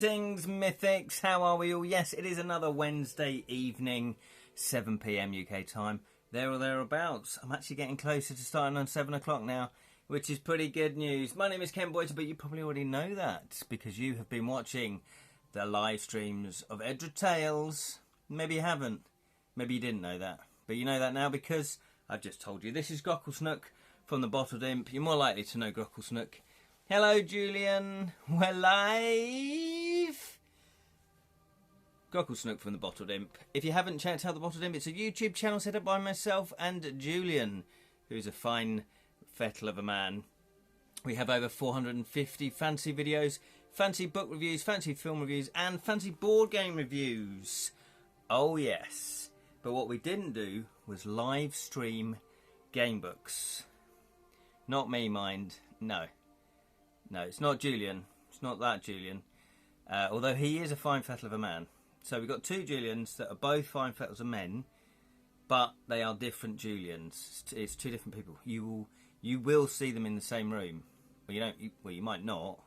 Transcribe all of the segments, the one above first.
Things, mythics, how are we all? Yes, it is another Wednesday evening, 7 PM UK time, there or thereabouts. I'm actually getting closer to starting on 7 o'clock now, which is pretty good news. My name is Ken Boyter, but you probably already know that because you have been watching the live streams of Edra Tales. Maybe you haven't. Maybe you didn't know that. But you know that now because I've just told you. This is Grocklesnook from the Bottled Imp. You're more likely to know Grocklesnook. Hello, Julian. We're live. Grocklesnook from the Bottled Imp. If you haven't checked out the Bottled Imp, it's a YouTube channel set up by myself and Julian, who's a fine fettle of a man. We have over 450 fancy videos, fancy book reviews, fancy film reviews, and fancy board game reviews. Oh yes. But what we didn't do was live stream Gamebooks. Not me, mind. No. No, it's not Julian. It's not that Julian. Although he is a fine fettle of a man. So we've got two Julians that are both fine fettles of men, but they are different Julians. It's two different people. You will see them in the same room. Well, you don't. You might not,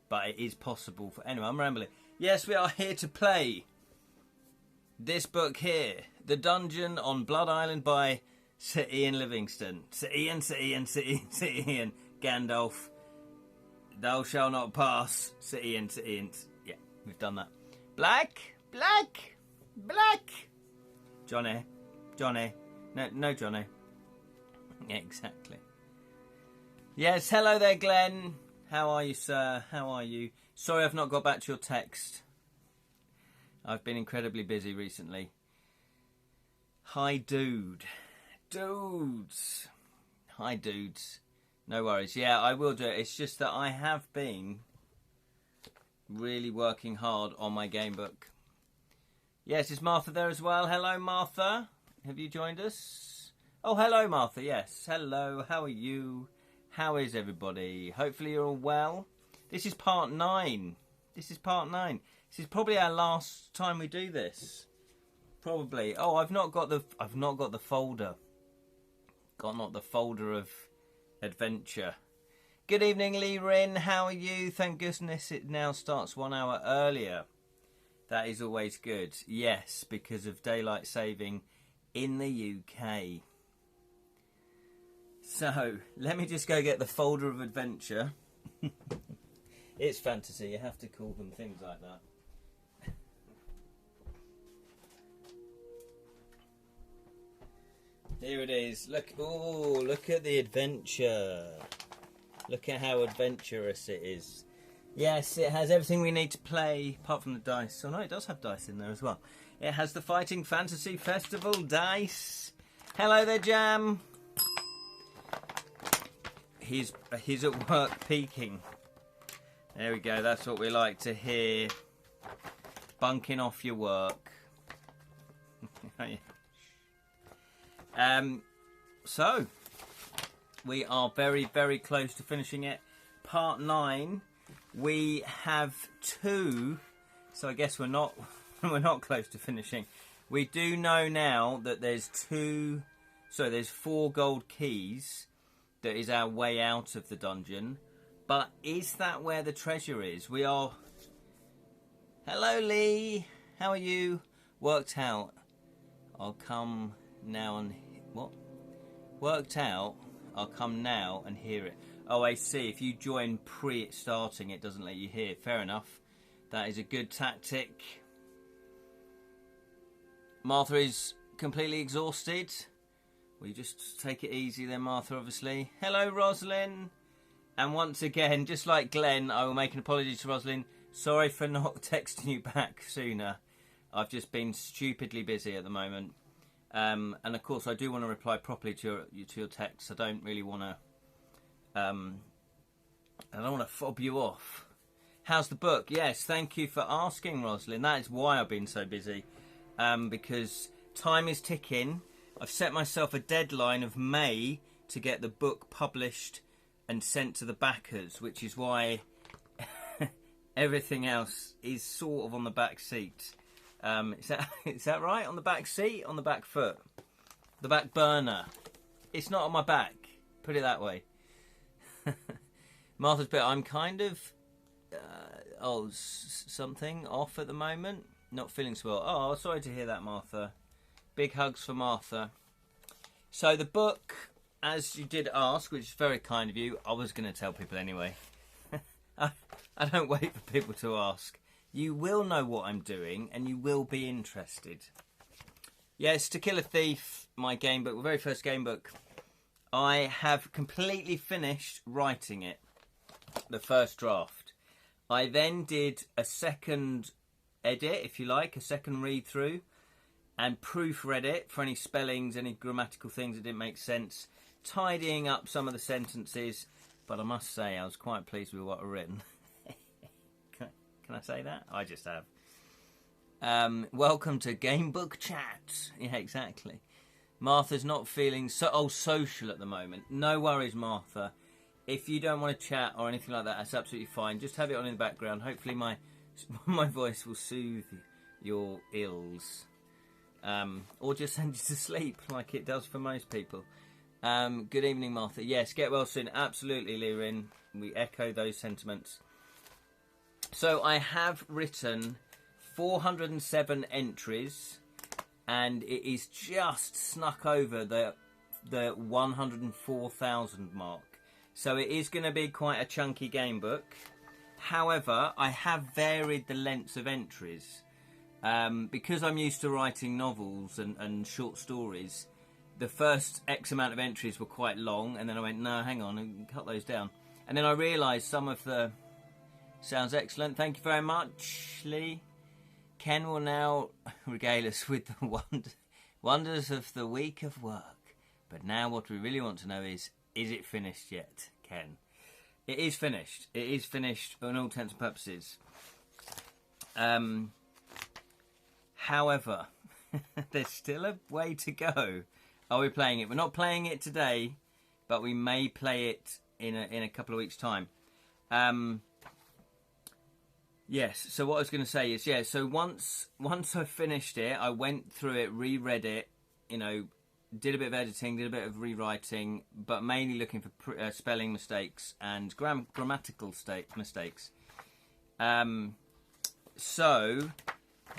but it is possible. Anyway, I'm rambling. Yes, we are here to play this book here, The Dungeon on Blood Island by Sir Ian Livingstone. Sir Ian, Gandalf. Thou shalt not pass. Sir Ian. Yeah, we've done that. Black. Johnny. No, Johnny. Yeah, exactly. Yes, hello there, Glenn. How are you, sir? How are you? Sorry I've not got back to your text. I've been incredibly busy recently. Hi, dude. Dudes. Hi, dudes. No worries. Yeah, I will do it. It's just that I have been really working hard on my game book. Yes, is Martha there as well? Hello, Martha. Have you joined us? Oh, hello, Martha. Yes. Hello. How are you? How is everybody? Hopefully you're all well. This is part 9. This is probably our last time we do this. Probably. Oh, I've not got the folder. Not the folder of adventure. Good evening, Lee Rin. How are you? Thank goodness it now starts 1 hour earlier. That is always good. Yes, because of daylight saving in the UK. So, let me just go get the folder of adventure. It's fantasy. You have to call them things like that. Here it is. Look at the adventure. Look at how adventurous it is. Yes, it has everything we need to play, apart from the dice. Oh no, it does have dice in there as well. It has the Fighting Fantasy Festival dice. Hello there, Jam. He's at work peeking. There we go, that's what we like to hear. Bunking off your work. So we are very, very close to finishing it. Part 9. We have 2, so I guess we're not close to finishing. We do know now that there's 4 gold keys. That is our way out of the dungeon. But is that where the treasure is? We are. Hello, Lee. How are you? Worked out. I'll come now and what? Worked out. I'll come now and hear it. Oh, I see. If you join pre-starting, it doesn't let you hear. Fair enough. That is a good tactic. Martha is completely exhausted. Will you just take it easy then, Martha, obviously. Hello, Roslyn. And once again, just like Glenn, I will make an apology to Roslyn. Sorry for not texting you back sooner. I've just been stupidly busy at the moment. And of course, I do want to reply properly to your text. I don't really want to. I don't want to fob you off. How's the book? Yes, thank you for asking, Roslyn. That is why I've been so busy. Because time is ticking. I've set myself a deadline of May to get the book published and sent to the backers, which is why everything else is sort of on the back seat. Is that right? On the back seat? On the back foot? The back burner? It's not on my back. Put it that way. Martha's bit. I'm kind of something off at the moment. Not feeling so well. Oh, sorry to hear that, Martha. Big hugs for Martha. So the book, as you did ask, which is very kind of you, I was going to tell people anyway. I don't wait for people to ask. You will know what I'm doing, and you will be interested. Yes, To Kill a Thief, my game book, the very first game book. I have completely finished writing it, the first draft. I then did a second edit, if you like, a second read through, and proofread it for any spellings, any grammatical things that didn't make sense, tidying up some of the sentences. But I must say, I was quite pleased with what I've written. Can I say that? I just have. Welcome to Gamebook Chat. Yeah, exactly. Martha's not feeling social at the moment. No worries, Martha. If you don't want to chat or anything like that, that's absolutely fine. Just have it on in the background. Hopefully my voice will soothe your ills. Or just send you to sleep like it does for most people. Good evening, Martha. Yes, get well soon. Absolutely, Lirin. We echo those sentiments. So I have written 407 entries, and it is just snuck over the 104,000 mark. So it is going to be quite a chunky game book. However, I have varied the lengths of entries. Because I'm used to writing novels and short stories, the first X amount of entries were quite long, and then I went, no, hang on, and cut those down. And then I realised some of the... Sounds excellent. Thank you very much, Lee. Ken will now regale us with the wonders of the week of work. But now what we really want to know is it finished yet, Ken? It is finished. It is finished on all intents and purposes. However, there's still a way to go. Are we playing it? We're not playing it today, but we may play it in a couple of weeks' time. Yes, so what I was going to say is, yeah, so once I finished it, I went through it, reread it, did a bit of editing, did a bit of rewriting, but mainly looking for spelling mistakes and grammatical mistakes. So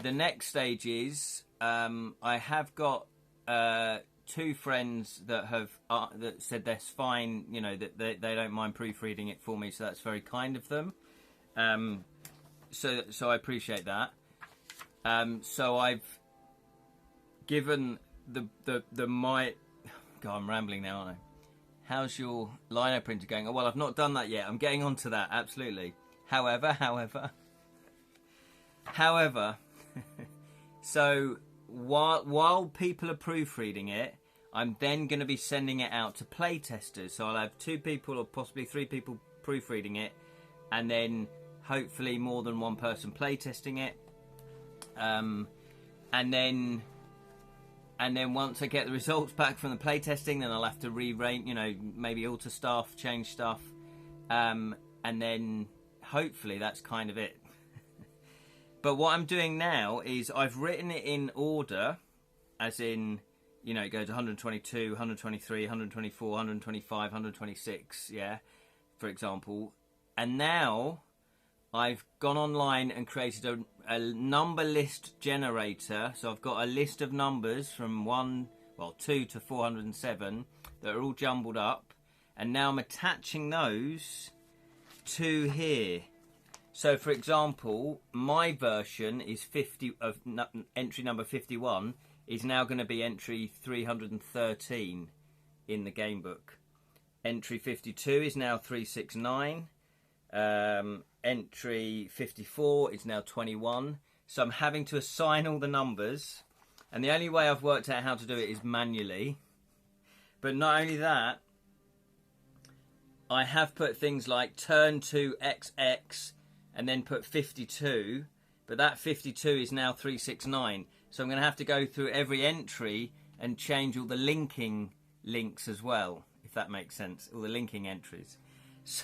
the next stage is I have got two friends that have that said that's fine, that they don't mind proofreading it for me, so that's very kind of them. So I appreciate that. So I've given my... God, I'm rambling now, aren't I? How's your lino printer going? Oh, well, I've not done that yet. I'm getting onto that, absolutely. However, so while people are proofreading it, I'm then going to be sending it out to playtesters. So I'll have 2 people or possibly 3 people proofreading it, and then hopefully more than one person playtesting it. And then once I get the results back from the playtesting, then I'll have to re-rate, maybe alter stuff, change stuff. And then hopefully that's kind of it. But what I'm doing now is I've written it in order, as in, it goes 122, 123, 124, 125, 126, yeah, for example. And now I've gone online and created a number list generator. So I've got a list of numbers from 2 to 407 that are all jumbled up. And now I'm attaching those to here. So, for example, my version is entry number 51 is now going to be entry 313 in the game book. Entry 52 is now 369. Entry 54 is now 21. So I'm having to assign all the numbers. And the only way I've worked out how to do it is manually. But not only that, I have put things like turn to XX and then put 52, but that 52 is now 369. So I'm going to have to go through every entry and change all the links as well, if that makes sense, all the linking entries. So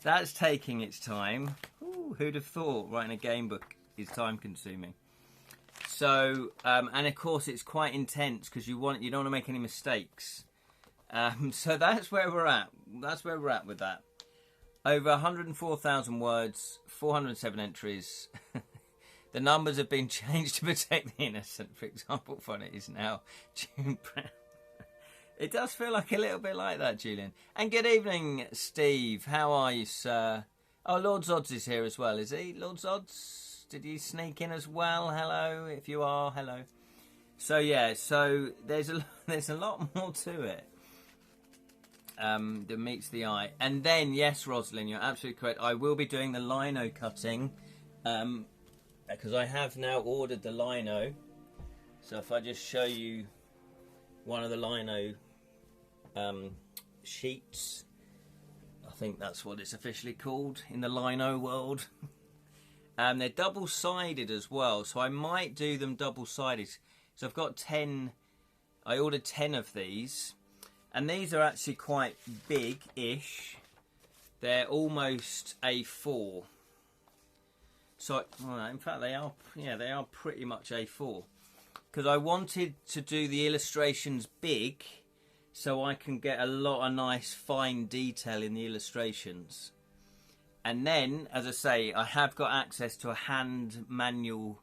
that's taking its time. Ooh, who'd have thought writing a game book is time consuming. So, and of course it's quite intense because you don't want to make any mistakes. So that's where we're at. That's where we're at with that. Over 104,000 words, 407 entries. The numbers have been changed to protect the innocent. For example, fun it is now June Brown. It does feel like a little bit like that, Julian. And good evening, Steve. How are you, sir? Oh, Lord Zods is here as well, is he? Lord Zods? Did you sneak in as well? Hello, if you are, hello. So, yeah, so there's a lot more to it that meets the eye. And then, yes, Rosalind, you're absolutely correct. I will be doing the lino cutting because I have now ordered the lino. So if I just show you one of the lino sheets, I think that's what it's officially called in the lino world. They're double-sided as well, so I might do them double-sided. So I've got 10, I ordered 10 of these, and these are actually quite big-ish. They're almost A4. So, well, in fact, they are pretty much A4. Because I wanted to do the illustrations big, so I can get a lot of nice fine detail in the illustrations. And then, as I say, I have got access to a hand manual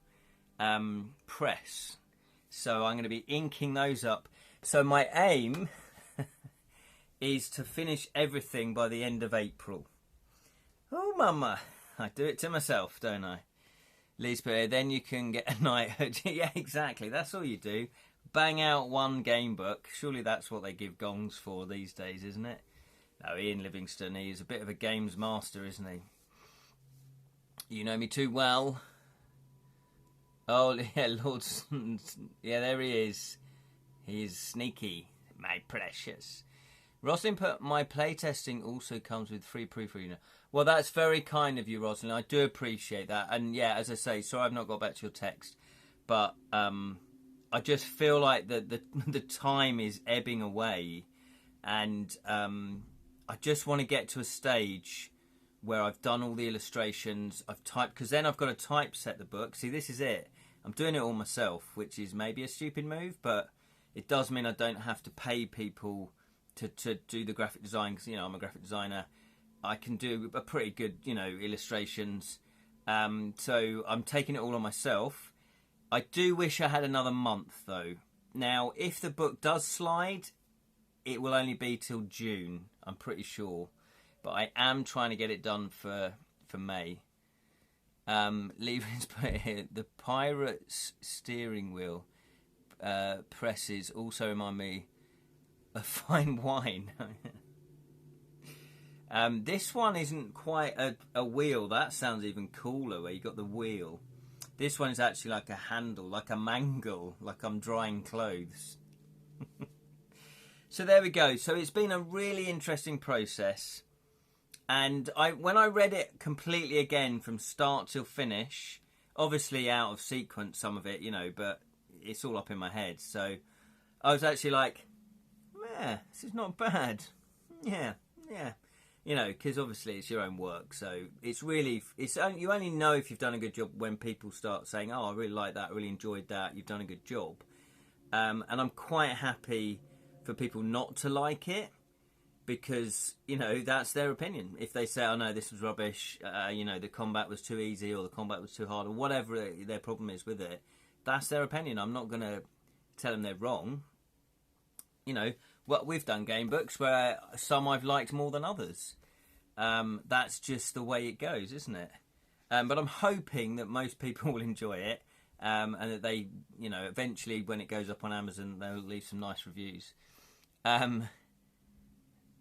press. So I'm going to be inking those up. So my aim is to finish everything by the end of April. Oh, mama. I do it to myself, don't I? Lisbeth, then you can get a knighthood. Yeah, exactly. That's all you do. Bang out one game book. Surely that's what they give gongs for these days, isn't it? No, Ian Livingstone, he's a bit of a games master, isn't he? You know me too well. Oh, yeah, Lord... Yeah, there he is. He's sneaky, my precious. Rosalind put, my playtesting also comes with free proofreading. Well, that's very kind of you, Rosalind. I do appreciate that. And yeah, as I say, sorry I've not got back to your text. But I just feel like the time is ebbing away. And I just want to get to a stage where I've done all the illustrations. I've typed, because then I've got to typeset the book. See, this is it. I'm doing it all myself, which is maybe a stupid move, but it does mean I don't have to pay people to do the graphic design, because, you know, I'm a graphic designer. I can do a pretty good, you know, illustrations. So I'm taking it all on myself. I do wish I had another month, though. Now, if the book does slide, it will only be till June, I'm pretty sure. But I am trying to get it done for May. Leaving's put it here. The Pirate's steering wheel presses also remind me of fine wine. This one isn't quite a wheel. That sounds even cooler, where you got the wheel. This one is actually like a handle, like a mangle, like I'm drying clothes. So there we go. So it's been a really interesting process. And when I read it completely again from start till finish, obviously out of sequence some of it, you know, but it's all up in my head. So I was actually like, yeah, this is not bad. Yeah. You know, because obviously it's your own work. So it's really, you only know if you've done a good job when people start saying, oh, I really like that, I really enjoyed that, you've done a good job. And I'm quite happy for people not to like it. Because, you know, that's their opinion. If they say, oh no, this was rubbish, you know, the combat was too easy or the combat was too hard or whatever their problem is with it, that's their opinion. I'm not going to tell them they're wrong. You know, well, we've done game books where some I've liked more than others. That's just the way it goes, isn't it? But I'm hoping that most people will enjoy it and that they, you know, eventually when it goes up on Amazon, they'll leave some nice reviews.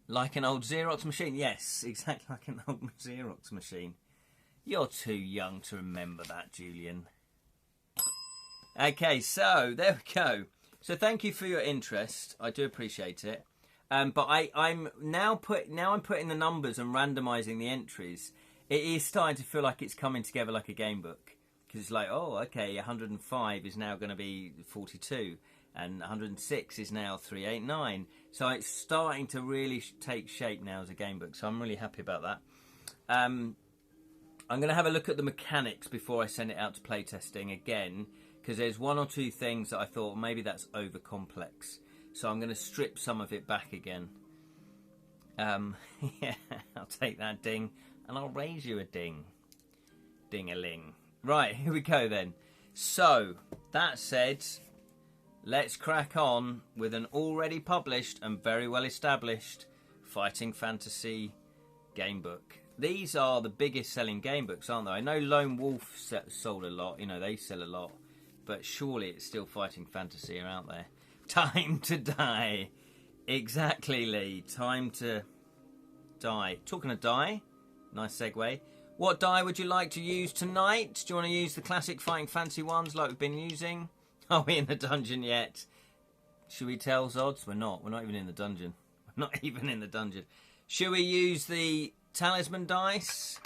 Like an old Xerox machine. Yes, exactly like an old Xerox machine. You're too young to remember that, Julian. Okay, so there we go. So thank you for your interest. I do appreciate it. But I'm putting the numbers and randomising the entries. It is starting to feel like it's coming together like a game book. Because it's like, oh, okay, 105 is now going to be 42. And 106 is now 389. So it's starting to really take shape now as a game book. So I'm really happy about that. I'm going to have a look at the mechanics before I send it out to playtesting again. Because there's one or two things that I thought maybe that's over complex. So I'm going to strip some of it back again. Yeah, I'll take that ding, and I'll raise you a ding. Ding-a-ling. Right, here we go then. So, that said, let's crack on with an already published and very well established fighting fantasy game book. These are the biggest selling game books, aren't they? I know Lone Wolf sold a lot, you know, they sell a lot, but surely it's still fighting fantasy out there. Time to die. Exactly, Lee. Time to die. Talking of die, nice segue. What die would you like to use tonight? Do you want to use the classic fighting fantasy ones like we've been using? Are we in the dungeon yet? Should we tell Zods? We're not. We're not even in the dungeon. We're not even in the dungeon. Should we use the talisman dice?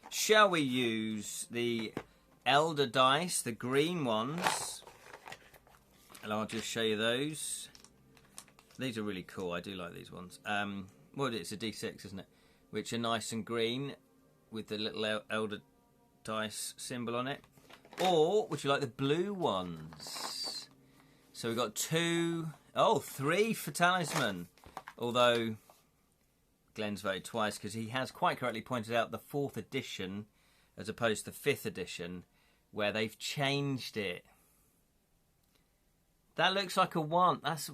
Shall we use the elder dice, the green ones? And I'll just show you those. These are really cool. I do like these ones. Well, it's a D6, isn't it? Which are nice and green with the little elder dice symbol on it. Or would you like the blue ones? So we've got three for talisman. Although Glenn's voted twice because he has quite correctly pointed out the 4th edition as opposed to 5th edition where they've changed it. That looks like a 1. That's...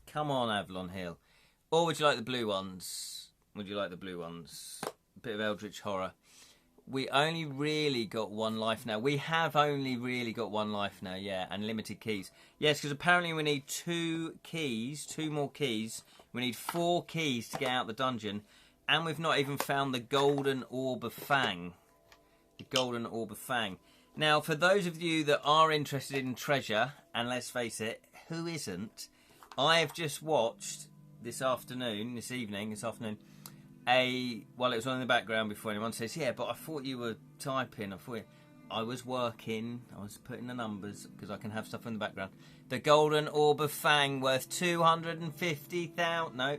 Come on, Avalon Hill. Or would you like the blue ones? Would you like the blue ones? A bit of Eldritch Horror. We only really got 1 life now. We have only really got 1 life now, yeah, and limited keys. Yes, because apparently we need 2 keys, 2 more keys. We need 4 keys to get out the dungeon. And we've not even found the Golden Orb of Fang. The Golden Orb of Fang. Now, for those of you that are interested in treasure, and let's face it, who isn't? I have just watched this afternoon, while it was on in the background before anyone says, yeah, but I thought you were typing. I was working. I was putting the numbers because I can have stuff in the background. The Golden Orb of Fang worth 250,000. No,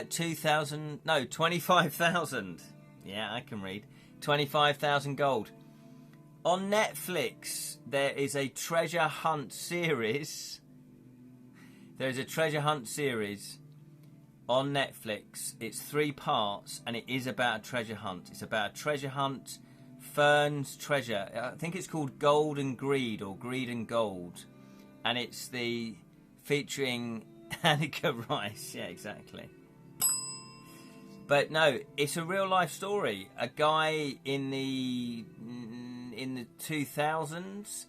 2,000. No, 25,000. Yeah, I can read. 25,000 gold. On Netflix, there is a treasure hunt series. There's a treasure hunt series on Netflix. It's 3 parts, and it is about a treasure hunt. It's about a treasure hunt, Fern's treasure. I think it's called Gold and Greed, or Greed and Gold. And it's featuring Annika Rice. Yeah, exactly. But no, it's a real life story. A guy in the 2000s,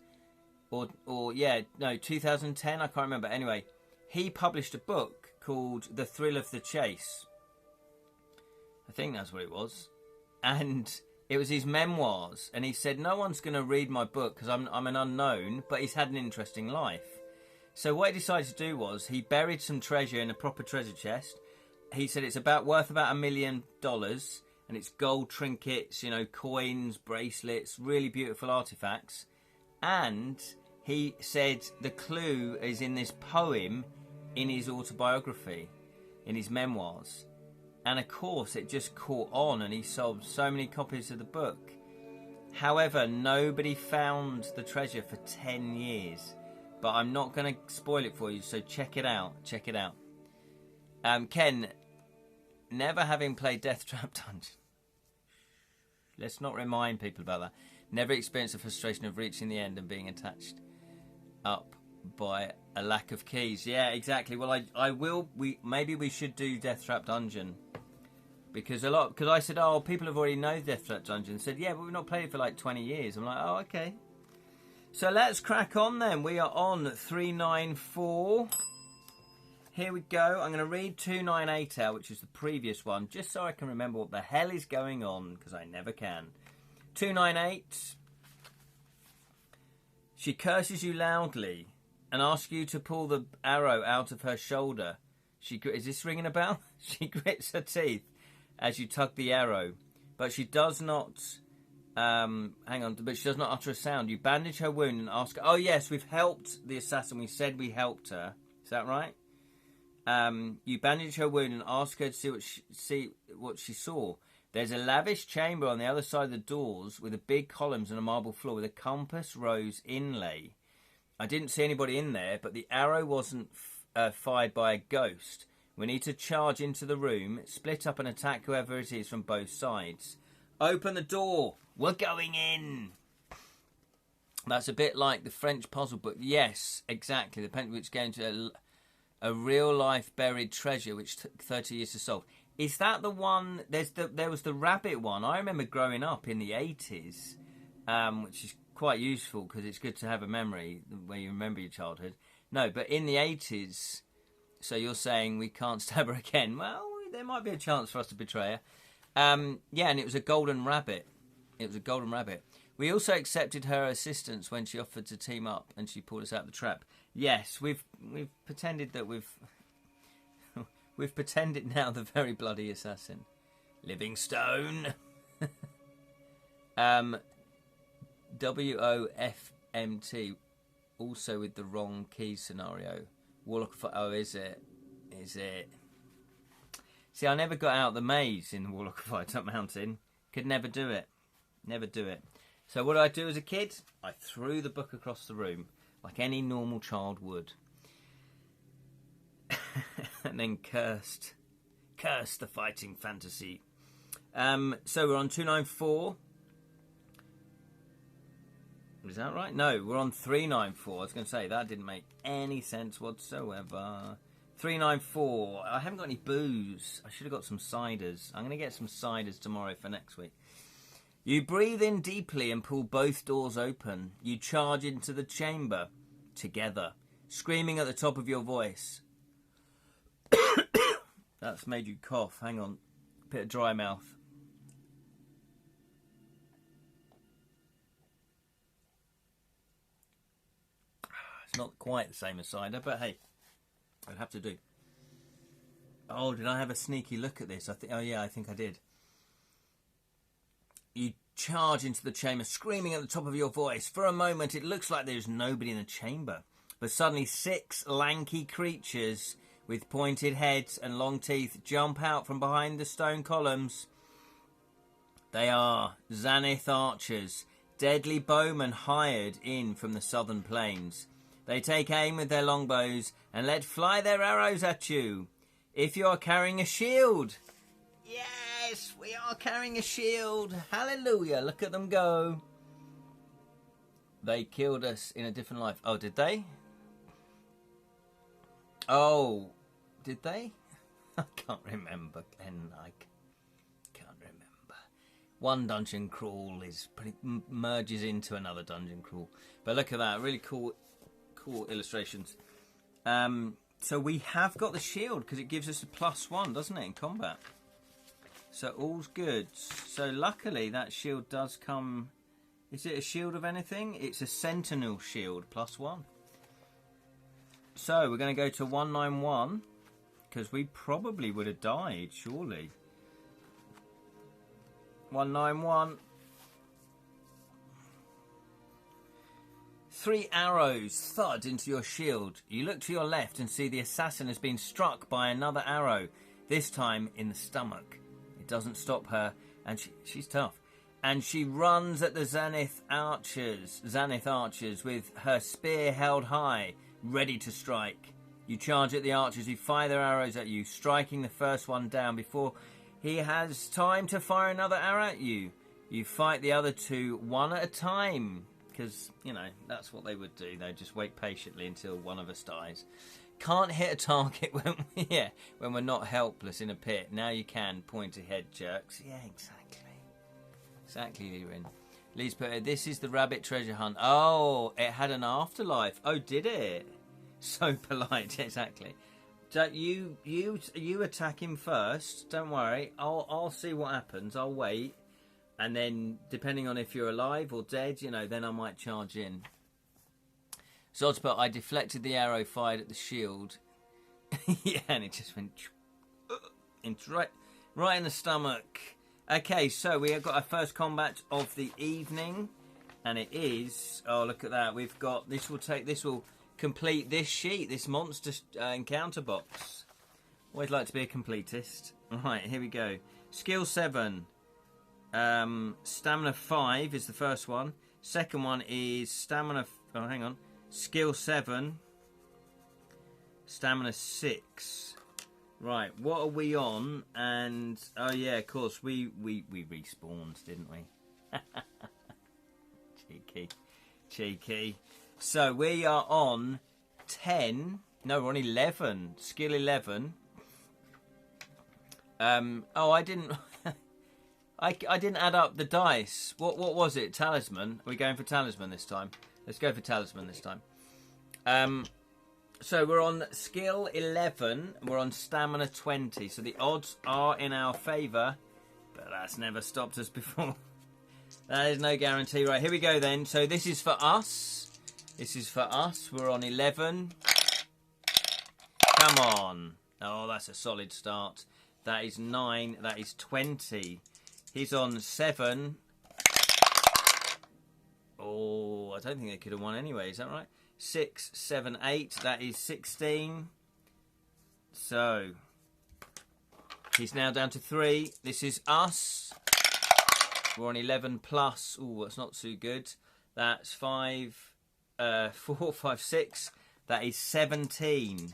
2010. I can't remember. Anyway, he published a book called The Thrill of the Chase. I think that's what it was. And it was his memoirs. And he said, no one's going to read my book because I'm an unknown, but he's had an interesting life. So what he decided to do was he buried some treasure in a proper treasure chest. He said it's worth about $1 million. And it's gold trinkets, coins, bracelets, really beautiful artifacts. And he said the clue is in this poem in his autobiography, in his memoirs. And of course, it just caught on and he sold so many copies of the book. However, nobody found the treasure for 10 years. But I'm not going to spoil it for you, so check it out. Check it out. Ken, never having played Deathtrap Dungeon. Let's not remind people about that. Never experienced the frustration of reaching the end and being attached up by a lack of keys. Yeah, exactly. Well, I will. Maybe we should do Deathtrap Dungeon because I said, oh, people have already known Deathtrap Dungeon. Said, yeah, but we've not played it for like 20 years. I'm like, oh, okay. So let's crack on then. We are on 394. Here we go. I'm going to read 298 out, which is the previous one, just so I can remember what the hell is going on, because I never can. 298. She curses you loudly and asks you to pull the arrow out of her shoulder. Is this ringing a bell? She grits her teeth as you tug the arrow, but she does not... but she does not utter a sound. You bandage her wound and ask her... Oh, yes, we've helped the assassin. We said we helped her. Is that right? You bandage her wound and ask her to see what she saw. There's a lavish chamber on the other side of the doors with a big columns and a marble floor with a compass rose inlay. I didn't see anybody in there, but the arrow wasn't fired by a ghost. We need to charge into the room, split up and attack whoever it is from both sides. Open the door. We're going in. That's a bit like the French puzzle book. Yes, exactly. The pen which goes into a real-life buried treasure which took 30 years to solve. Is that the one? There was the rabbit one. I remember growing up in the 80s, which is quite useful because it's good to have a memory where you remember your childhood. No, but in the 80s, so you're saying we can't stab her again. Well, there might be a chance for us to betray her. Yeah, and it was a golden rabbit. It was a golden rabbit. We also accepted her assistance when she offered to team up and she pulled us out of the trap. Yes, we've pretended that we've pretended now the very bloody assassin. Livingstone. WOFMT, also with the wrong key scenario. Warlock of... Oh, is it? Is it? See, I never got out the maze in Warlock of Fire Mountain. Could never do it. Never do it. So what did I do as a kid? I threw the book across the room, like any normal child would. And then cursed the fighting fantasy. So we're on 294. Is that right? No, we're on 394. I was going to say, that didn't make any sense whatsoever. 394. I haven't got any booze. I should have got some ciders. I'm going to get some ciders tomorrow for next week. You breathe in deeply and pull both doors open. You charge into the chamber together, screaming at the top of your voice. That's made you cough. Hang on. Bit of dry mouth. It's not quite the same as cider, but hey, I'd have to do. Oh, did I have a sneaky look at this? Oh yeah, I think I did. You charge into the chamber, screaming at the top of your voice. For a moment, it looks like there's nobody in the chamber. But suddenly 6 lanky creatures with pointed heads and long teeth jump out from behind the stone columns. They are Zanith archers, deadly bowmen hired in from the southern plains. They take aim with their longbows and let fly their arrows at you. If you are carrying a shield... Yes, we are carrying a shield. Hallelujah, look at them go. They killed us in a different life. Oh, did they? Oh, did they? I can't remember, Glenn. I can't remember. One dungeon crawl merges into another dungeon crawl. But look at that, really cool illustrations. So we have got the shield because it gives us a +1, doesn't it, in combat? So all's good. So luckily that shield does come... Is it a shield of anything? It's a sentinel shield, +1. So we're going to go to 191 because we probably would have died, surely. 191. 3 arrows thud into your shield. You look to your left and see the assassin has been struck by another arrow, this time in the stomach. It doesn't stop her, and she's tough. And she runs at the Zanith archers with her spear held high, ready to strike. You charge at the archers who fire their arrows at you, striking the first one down before he has time to fire another arrow at you. You fight the other 2 one at a time, because, you know, that's what they would do. They'd just wait patiently until one of us dies. Can't hit a target when we're not helpless in a pit. Now you can, point ahead, jerks. Yeah, exactly, Lirin. Lee's put, this is the rabbit treasure hunt. Oh, it had an afterlife. Oh, did it? So polite, exactly. You attack him first. Don't worry. I'll see what happens. I'll wait, and then depending on if you're alive or dead, you know, then I might charge in. Zodspot, I deflected the arrow fired at the shield. Yeah, and it just went right in the stomach. Okay, so we have got our first combat of the evening, and it is... Oh, look at that. We've got... This will complete this sheet, this monster encounter box. Always like to be a completist. Right, here we go. Skill 7. Stamina 5 is the first one. Second one is stamina... Oh, hang on. Skill 7. Stamina 6. Right, what are we on? And oh yeah, of course we respawned, didn't we? Cheeky. So we are on 10. No, we're on 11. Skill 11. Oh, I didn't. I didn't add up the dice. What was it? Talisman. Are we going for talisman this time? Let's go for talisman this time. So we're on skill 11. We're on stamina 20. So the odds are in our favour, but that's never stopped us before. That is no guarantee. Right, here we go then. So this is for us. This is for us. We're on 11. Come on. Oh, that's a solid start. That is 9. That is 20. He's on 7. Oh, I don't think they could have won anyway. Is that right? 6, 7, 8. That is 16. So he's now down to 3. This is us. We're on 11 plus. Oh, that's not too good. That's 5, 4, 5, 6. That is 17.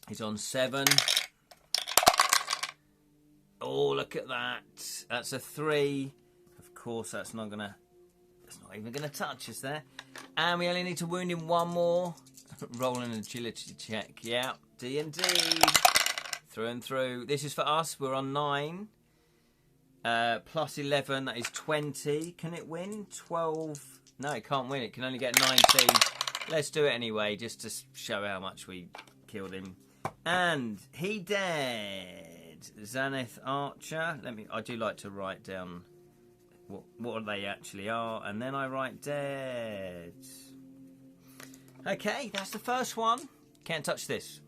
He's on 7. Oh, look at that. That's a 3. Of course, that's not even gonna touch us there. And we only need to wound him 1 more. Roll an agility check. Yeah, D&D. Through and through. This is for us. We're on 9. Plus 11. That is 20. Can it win? 12. No, it can't win. It can only get 19. Let's do it anyway, just to show how much we killed him. And he dead. Zenith Archer. I do like to write down what they actually are, and then I write dead. Okay, that's the first one. Can't touch this.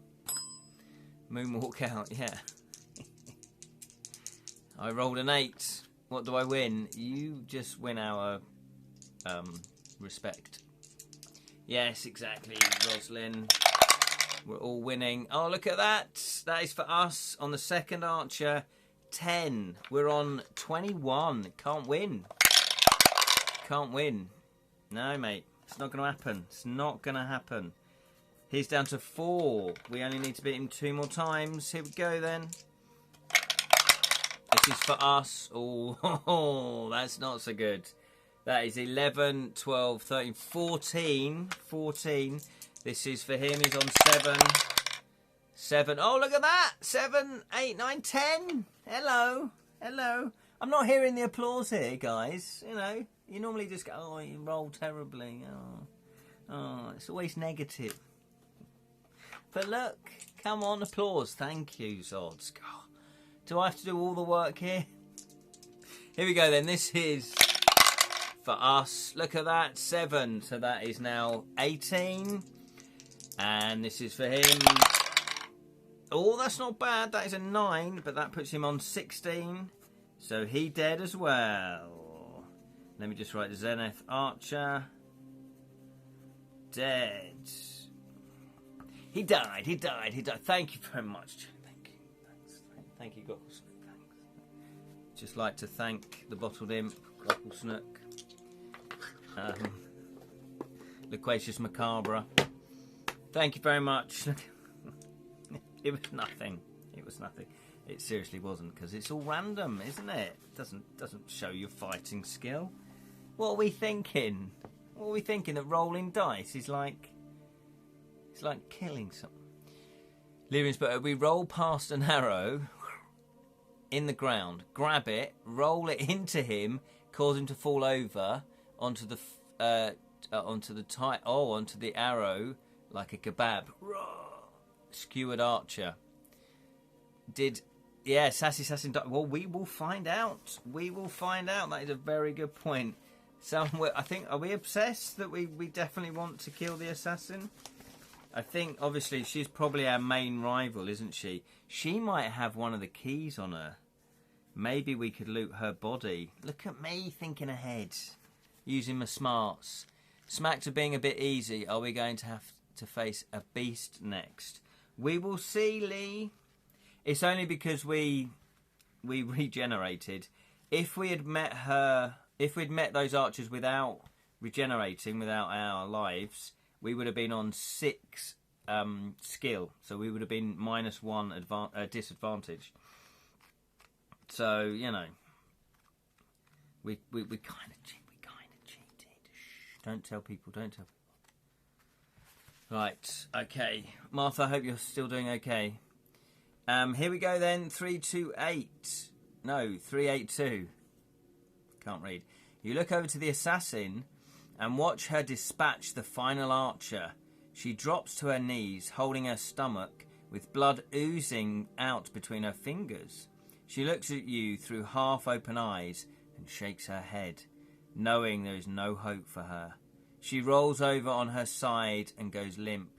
Moonwalk out, yeah. I rolled an 8. What do I win? You just win our respect. Yes, exactly, Roslyn. We're all winning. Oh, look at that. That is for us on the second archer. 10. We're on 21. Can't win. Can't win. No, mate. It's not going to happen. It's not going to happen. He's down to 4. We only need to beat him 2 more times. Here we go, then. This is for us. Oh, that's not so good. That is 11, 12, 13, 14. 14. This is for him. He's on 7. 7. Oh, look at that. 7, 8, 9, 10. Hello. Hello. I'm not hearing the applause here, guys. You know, you normally just go, oh, you roll terribly. Oh, it's always negative. But look, come on, applause. Thank you, Zods. God, do I have to do all the work here? Here we go then. This is for us. Look at that. 7. So that is now 18. And this is for him. Oh, that's not bad. That is a 9, but that puts him on 16. So he dead as well. Let me just write Zenith Archer. Dead. He died. Thank you very much. Thank you. Thanks. Thank you, Gogglesnook. Thanks. Just like to thank the bottled imp, Gogglesnook. Loquacious Macabre. Thank you very much. It was nothing. It seriously wasn't, because it's all random, isn't it? Doesn't show your fighting skill. What are we thinking? That rolling dice is like... It's like killing something. Livingston, we roll past an arrow in the ground, grab it, roll it into him, cause him to fall over onto the arrow like a kebab. Skewered archer. Sassy Assassin die? Well, we will find out. That is a very good point. Somewhere, I think, are we obsessed that we definitely want to kill the assassin? I think, obviously, she's probably our main rival, isn't she? She might have one of the keys on her. Maybe we could loot her body. Look at me thinking ahead. Using my smarts. Smack to being a bit easy. Are we going to have to face a beast next? We will see, Lee. It's only because we regenerated. If we had met her... If we'd met those archers without regenerating, without our lives, we would have been on 6 skill, so we would have been -1 disadvantage. So you know, we kind of cheated. Shh, don't tell people. Don't tell people. Right. Okay, Martha. I hope you're still doing okay. Here we go then. 328. No, 382. Can't read. You look over to the assassin and watch her dispatch the final archer. She drops to her knees, holding her stomach, with blood oozing out between her fingers. She looks at you through half-open eyes and shakes her head, knowing there is no hope for her. She rolls over on her side and goes limp.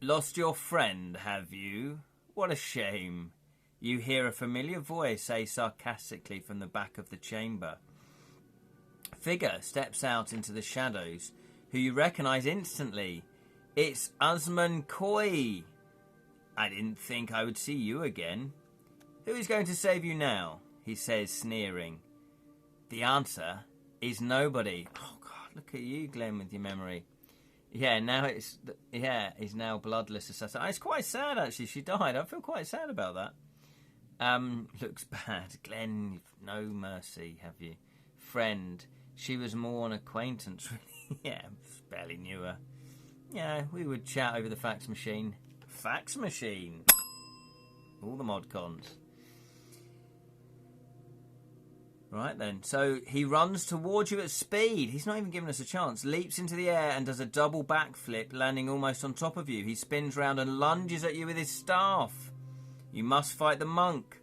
Lost your friend, have you? What a shame. You hear a familiar voice say sarcastically from the back of the chamber. A figure steps out into the shadows, who you recognise instantly. It's Usman Koi. I didn't think I would see you again. Who is going to save you now? He says, sneering. The answer is nobody. Oh, God, look at you, Glenn, with your memory. Yeah, now he's now bloodless assassin. It's quite sad, actually. She died. I feel quite sad about that. Looks bad. Glenn, you've no mercy, have you? Friend, she was more an acquaintance, really. Yeah, barely knew her. Yeah, we would chat over the fax machine. Fax machine! All the mod cons. Right then, so he runs towards you at speed. He's not even giving us a chance. Leaps into the air and does a double backflip, landing almost on top of you. He spins round and lunges at you with his staff. You must fight the monk.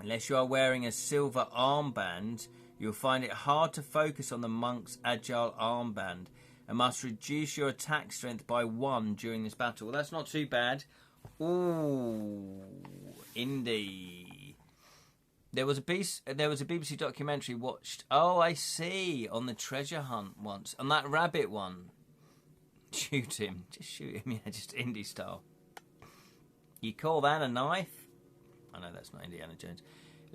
Unless you are wearing a silver armband, you'll find it hard to focus on the monk's agile armband and must reduce your attack strength by 1 during this battle. Well, that's not too bad. Ooh, indie. There was a BBC documentary watched. Oh, I see. On the treasure hunt once. On that rabbit one. Shoot him. Just shoot him. Yeah, just indie style. You call that a knife? I know that's not Indiana Jones.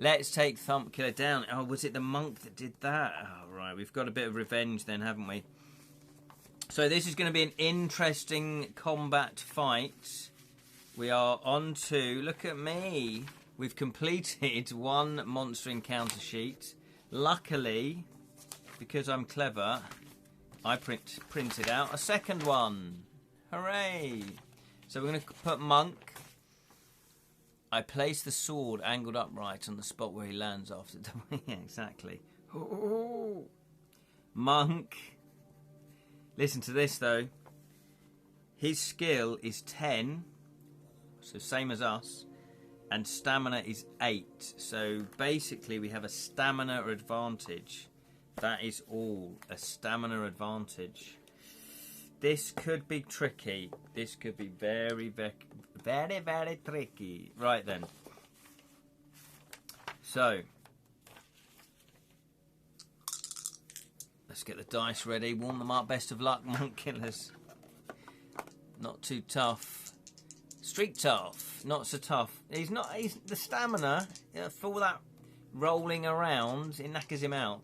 Let's take Thumpkiller down. Oh, was it the monk that did that? Oh, right. We've got a bit of revenge then, haven't we? So this is going to be an interesting combat fight. We are on to... Look at me. We've completed 1 monster encounter sheet. Luckily, because I'm clever, I printed out a second one. Hooray! So we're going to put monk. I place the sword angled upright on the spot where he lands after... Yeah, exactly. Ooh. Monk. Listen to this, though. His skill is 10, so same as us, and stamina is 8. So basically we have a stamina advantage. That is all. A stamina advantage. This could be tricky. This could be very, very, very, very tricky. Right then. So, let's get the dice ready. Warm them up. Best of luck, monk killers. Not too tough. Street tough. Not so tough. He's the stamina for all that rolling around. It knackers him out.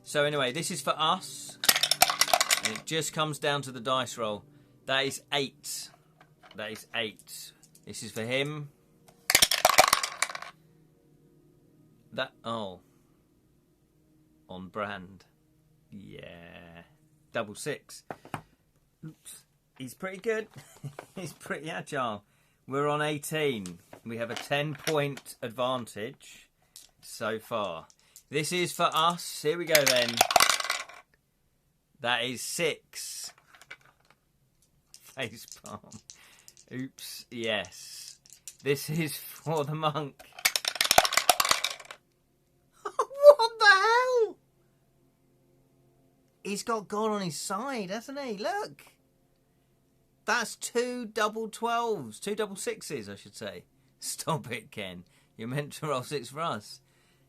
So anyway, this is for us. And it just comes down to the dice roll. That is 8. That is 8. This is for him. That, oh. On brand. Yeah. 6. Oops. He's pretty good. He's pretty agile. We're on 18. We have a 10-point advantage so far. This is for us. Here we go then. That is 6. Facepalm. Oops. Yes. This is for the monk. What the hell? He's got God on his side, hasn't he? Look. That's 2 double 12s. 2 double 6s, I should say. Stop it, Ken. You're meant to roll 6 for us.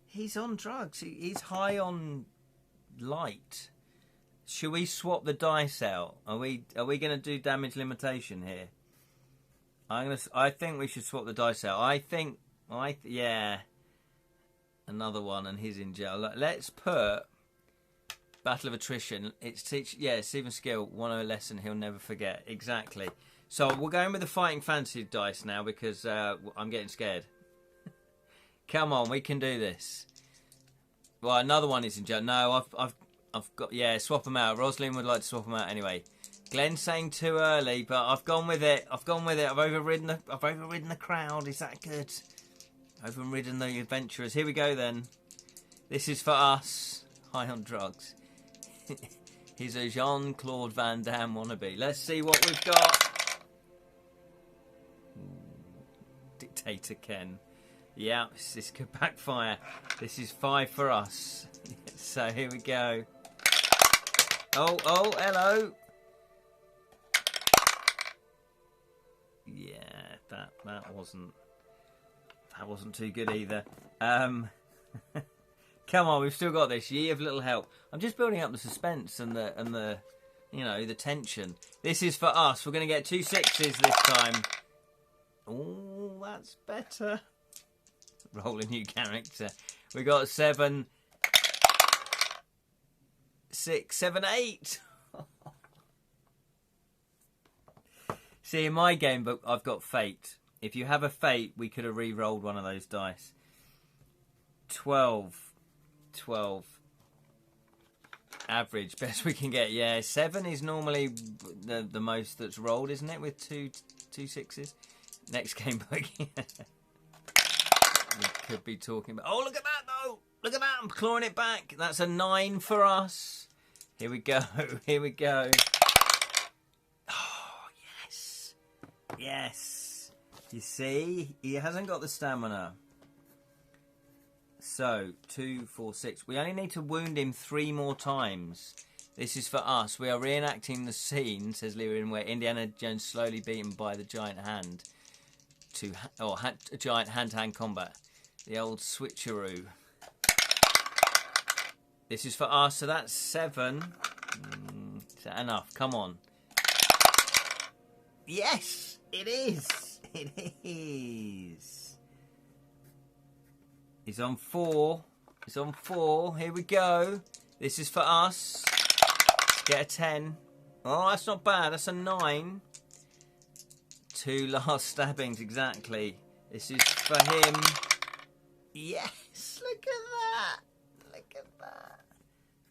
He's on drugs. He's high on light. Should we swap the dice out? Are we going to do damage limitation here? I think we should swap the dice out. Yeah. Another one, and he's in jail. Let's put Battle of attrition. It's Stephen Skill. Want a lesson he'll never forget. Exactly. So we're going with the fighting fantasy dice now because I'm getting scared. Come on, we can do this. Well, another one is in jail. No, I've got swap them out. Rosalind would like to swap them out anyway. Glenn's saying too early, but I've gone with it. I've overridden the crowd. Is that good? Overridden the adventurers. Here we go then. This is for us. High on drugs. He's a Jean-Claude Van Damme wannabe. Let's see what we've got. Dictator Ken. Yeah, this could backfire. This is 5 for us. So here we go. Oh, hello. Yeah, that wasn't too good either. Come on, we've still got this. Ye of little help. I'm just building up the suspense and the the tension. This is for us. We're going to get 2 6s this time. Oh, that's better. Roll a new character. We got 7, 6, 7, 8. See, in my game book, I've got fate. If you have a fate, we could have re-rolled one of those dice. 12. Average, best we can get. Yeah, 7 is normally the most that's rolled, isn't it? With two 6s. Next game book. We could be talking about... Oh, look at that, though! Look at that, I'm clawing it back. That's a 9 for us. Here we go, here we go. Oh, yes. Yes. You see? He hasn't got the stamina. So, 2, 4, 6. We only need to wound him 3 more times. This is for us. We are reenacting the scene, says Lyrian, where Indiana Jones slowly beaten by the giant hand. A giant hand-to-hand combat. The old switcheroo. This is for us, so that's 7. Is that enough? Come on. Yes, it is. It is. He's on 4. He's on 4. Here we go. This is for us. Get a 10. Oh, that's not bad. That's a 9. 2 last stabbings, exactly. This is for him. Yes, look at that. Look at that.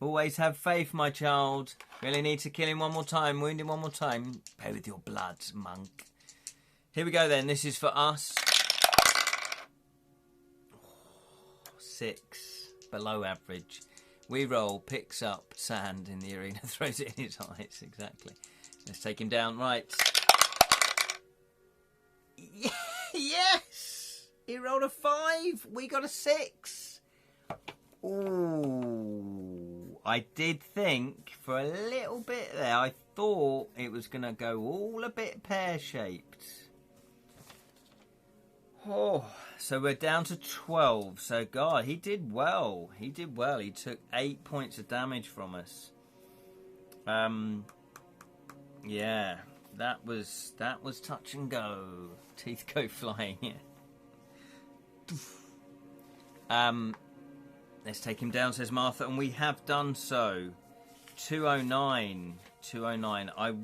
Always have faith, my child. Really need to kill him one more time. Wound him one more time. Pay with your blood, monk. Here we go then. This is for us. 6. Below average. We roll, picks up sand in the arena, throws it in his eyes. Exactly. Let's take him down. Right. Yes! He rolled a 5. We got a 6. Ooh. I did think for a little bit there, I thought it was going to go all a bit pear-shaped. Oh, so we're down to 12. So, God, he did well. He did well. He took 8 points of damage from us. Yeah, that was touch and go. Teeth go flying. Yeah. Let's take him down, says Martha, and we have done so. 209. I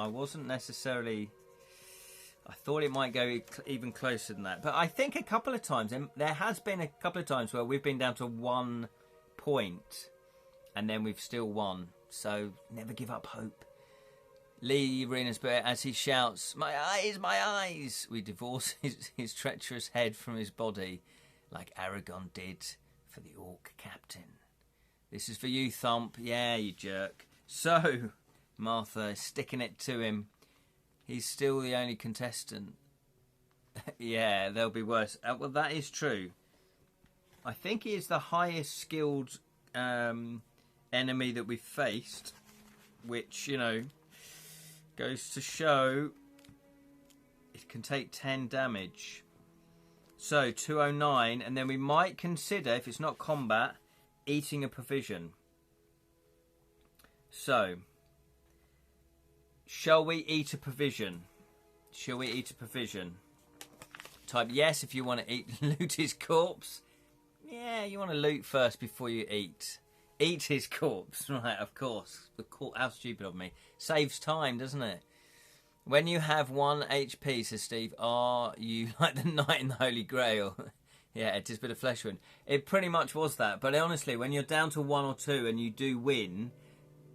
wasn't necessarily... I thought it might go even closer than that. But I think a couple of times, and there has been a couple of times where we've been down to 1 point, and then we've still won. So never give up hope. Lee Arenas, but as he shouts, "My eyes, my eyes!" we divorce his treacherous head from his body, like Aragon did for the orc captain. This is for you, Thump. Yeah, you jerk. So, Martha is sticking it to him. He's still the only contestant. Yeah, there'll be worse. Well, that is true. I think he is the highest skilled enemy that we've faced, which, goes to show it can take 10 damage. So 209, and then we might consider, if it's not combat, eating a provision. So, shall we eat a provision? Shall we eat a provision? Type yes if you want to loot his corpse. Yeah, you want to loot first before you eat. Eat his corpse. Right, of course. How stupid of me. Saves time, doesn't it? When you have 1 HP, says Steve, are you like the knight in the Holy Grail? Yeah, it is a bit of flesh wound. It pretty much was that. But honestly, when you're down to 1 or 2 and you do win,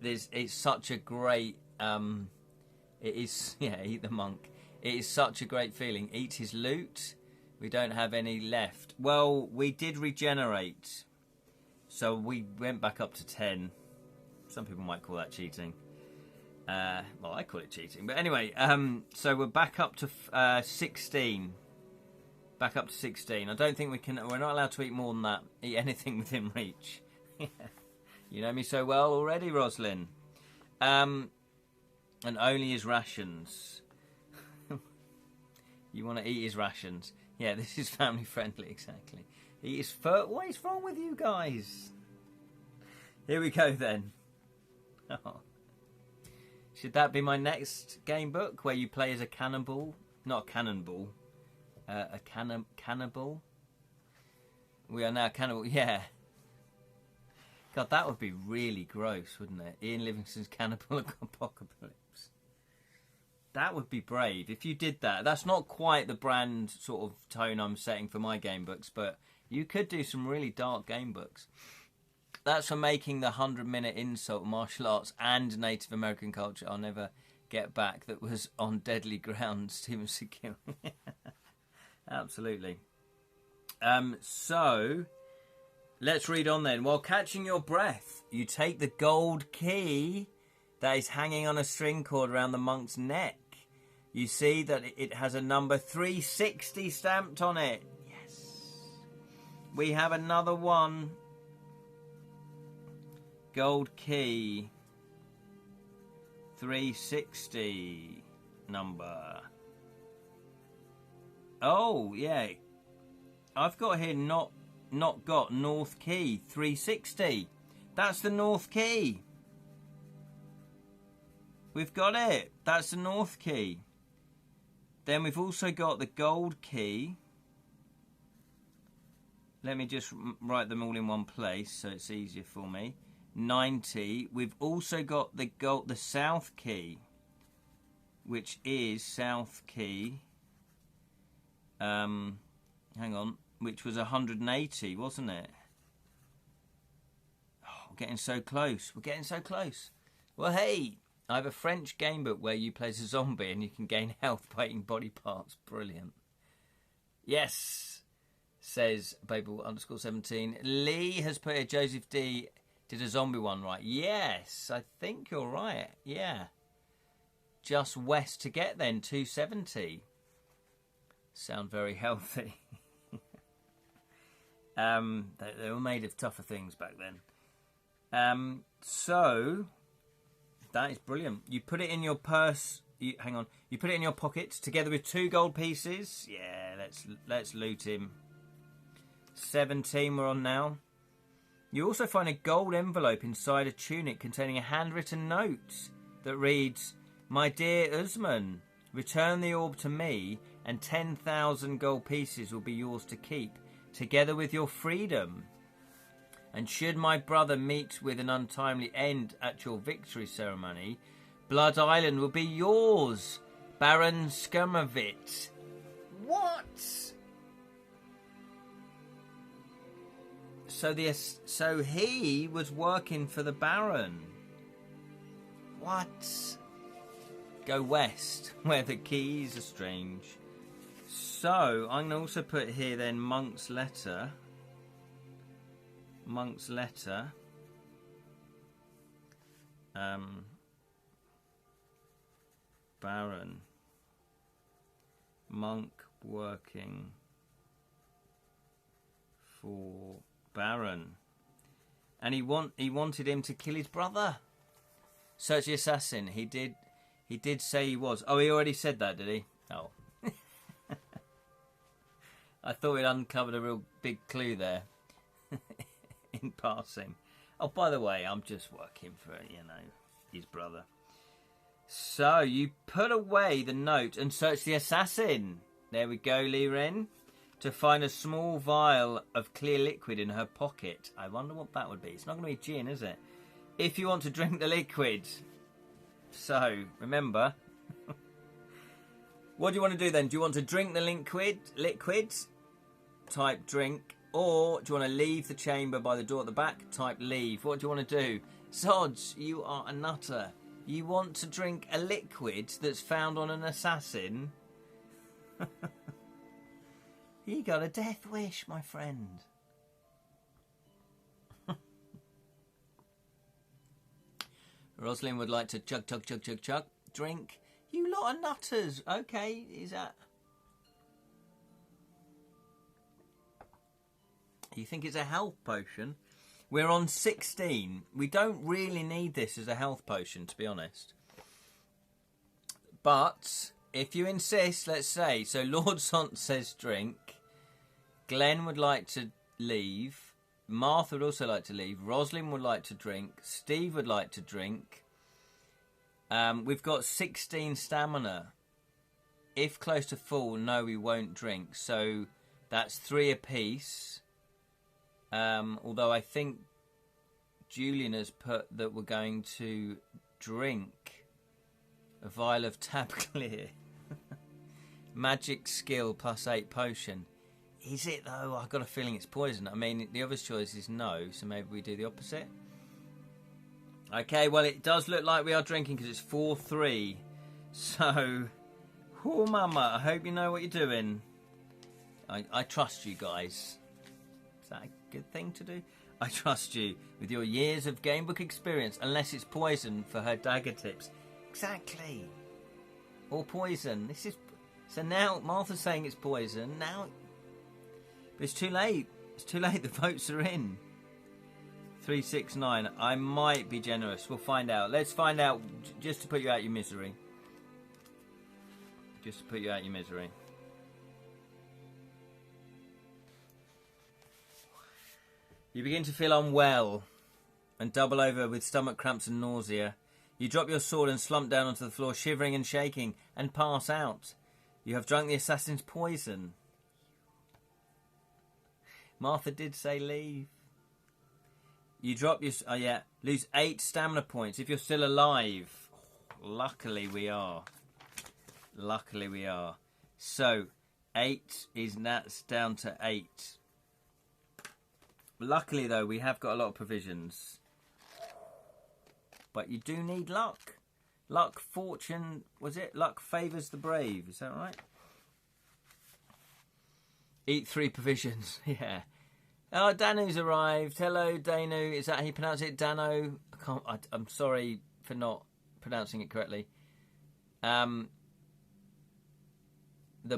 it's such a great... it is... Yeah, eat the monk. It is such a great feeling. Eat his loot. We don't have any left. Well, we did regenerate. So we went back up to 10. Some people might call that cheating. Well, I call it cheating. But anyway, so we're back up to 16. Back up to 16. I don't think we can... We're not allowed to eat more than that. Eat anything within reach. You know me so well already, Roslyn. And only his rations. You want to eat his rations. Yeah, this is family friendly, exactly. Eat his fur. What is wrong with you guys? Here we go then. Oh. Should that be my next game book, where you play as a cannibal? Not a cannonball. A cannibal? We are now cannibal, yeah. God, that would be really gross, wouldn't it? Ian Livingston's Cannibal Apocalypse. That would be brave. If you did that, that's not quite the brand sort of tone I'm setting for my game books, but you could do some really dark game books. That's for making the 100-minute insult martial arts and Native American culture I'll never get back that was on deadly ground, Stephen Secure. Absolutely. So, let's read on then. While catching your breath, you take the gold key that is hanging on a string cord around the monk's neck. You see that it has a number 360 stamped on it. Yes. We have another one. Gold key. 360 number. Oh, yeah. I've got here not got North Key 360. That's the North Key. We've got it. That's the North Key. Then we've also got the Gold Key. Let me just write them all in one place so it's easier for me. 90. We've also got the South Key, which is South Key. Hang on, which was 180, wasn't it? Oh, we're getting so close. We're getting so close. Well, hey, I have a French game book where you play as a zombie and you can gain health by eating body parts. Brilliant. Yes, says Babel_17. Lee has put here, Joseph D did a zombie one, right? Yes, I think you're right. Yeah. Just west to get then, 270. Sound very healthy. They were made of tougher things back then. So that is brilliant. You put it in your purse. Hang on. You put it in your pocket together with 2 gold pieces. Yeah, let's loot him. 17 we're on now. You also find a gold envelope inside a tunic containing a handwritten note that reads, "My dear Usman, return the orb to me and 10,000 gold pieces will be yours to keep, together with your freedom. And should my brother meet with an untimely end at your victory ceremony, Blood Island will be yours, Baron Sukumvit." What? So he was working for the Baron. What? Go west, where the keys are strange. So, I'm going to also put here then Monk's Letter. Monk's Letter. Baron. Monk working for Baron. And he wanted him to kill his brother. Search the assassin. He did say he was. Oh, he already said that, did he? Oh. I thought we'd uncovered a real big clue there. In passing. Oh, by the way, I'm just working for, his brother. So, you put away the note and search the assassin. There we go, Lee Wren. to find a small vial of clear liquid in her pocket. I wonder what that would be. It's not going to be gin, is it? If you want to drink the liquid. So, remember. What do you want to do then? Do you want to drink the liquid? Type drink. Or do you want to leave the chamber by the door at the back? Type leave. What do you want to do? Sods, you are a nutter. You want to drink a liquid that's found on an assassin? You got a death wish, my friend. Rosalind would like to chug. Drink. You lot of nutters. Okay, is that... You think it's a health potion? We're on 16. We don't really need this as a health potion, to be honest. But if you insist, let's say. So Lord Sant says drink. Glenn would like to leave. Martha would also like to leave. Rosalind would like to drink. Steve would like to drink. We've got 16 stamina. If close to full, no, we won't drink. So that's 3 apiece. Although I think Julian has put that we're going to drink a vial of tab clear. Magic skill +8 potion. Is it though? I've got a feeling it's poison. I mean, the other choice is no, so maybe we do the opposite. Okay, well, it does look like we are drinking because it's 4-3. So, oh, mama, I hope you know what you're doing. I trust you guys. Is that a good thing to do? I trust you with your years of Gamebook experience, unless it's poison for her dagger tips. Exactly. Or poison. This is... So now Martha's saying it's poison. Now... But it's too late. It's too late. The votes are in. 369. I might be generous. We'll find out. Let's find out just to put you out your misery. Just to put you out your misery. You begin to feel unwell and double over with stomach cramps and nausea. You drop your sword and slump down onto the floor, shivering and shaking, and pass out. You have drunk the assassin's poison. Martha did say leave. You drop your... Oh, yeah. Lose 8 stamina points if you're still alive. Luckily we are. Luckily we are. So, 8 is... That's down to 8. Luckily, though, we have got a lot of provisions. But you do need luck. Luck, fortune... Was it? Luck favours the brave. Is that right? Eat 3 provisions. Yeah. Oh, Danu's arrived. Hello, Danu. Is that how you pronounce it? Dano? I'm sorry for not pronouncing it correctly. The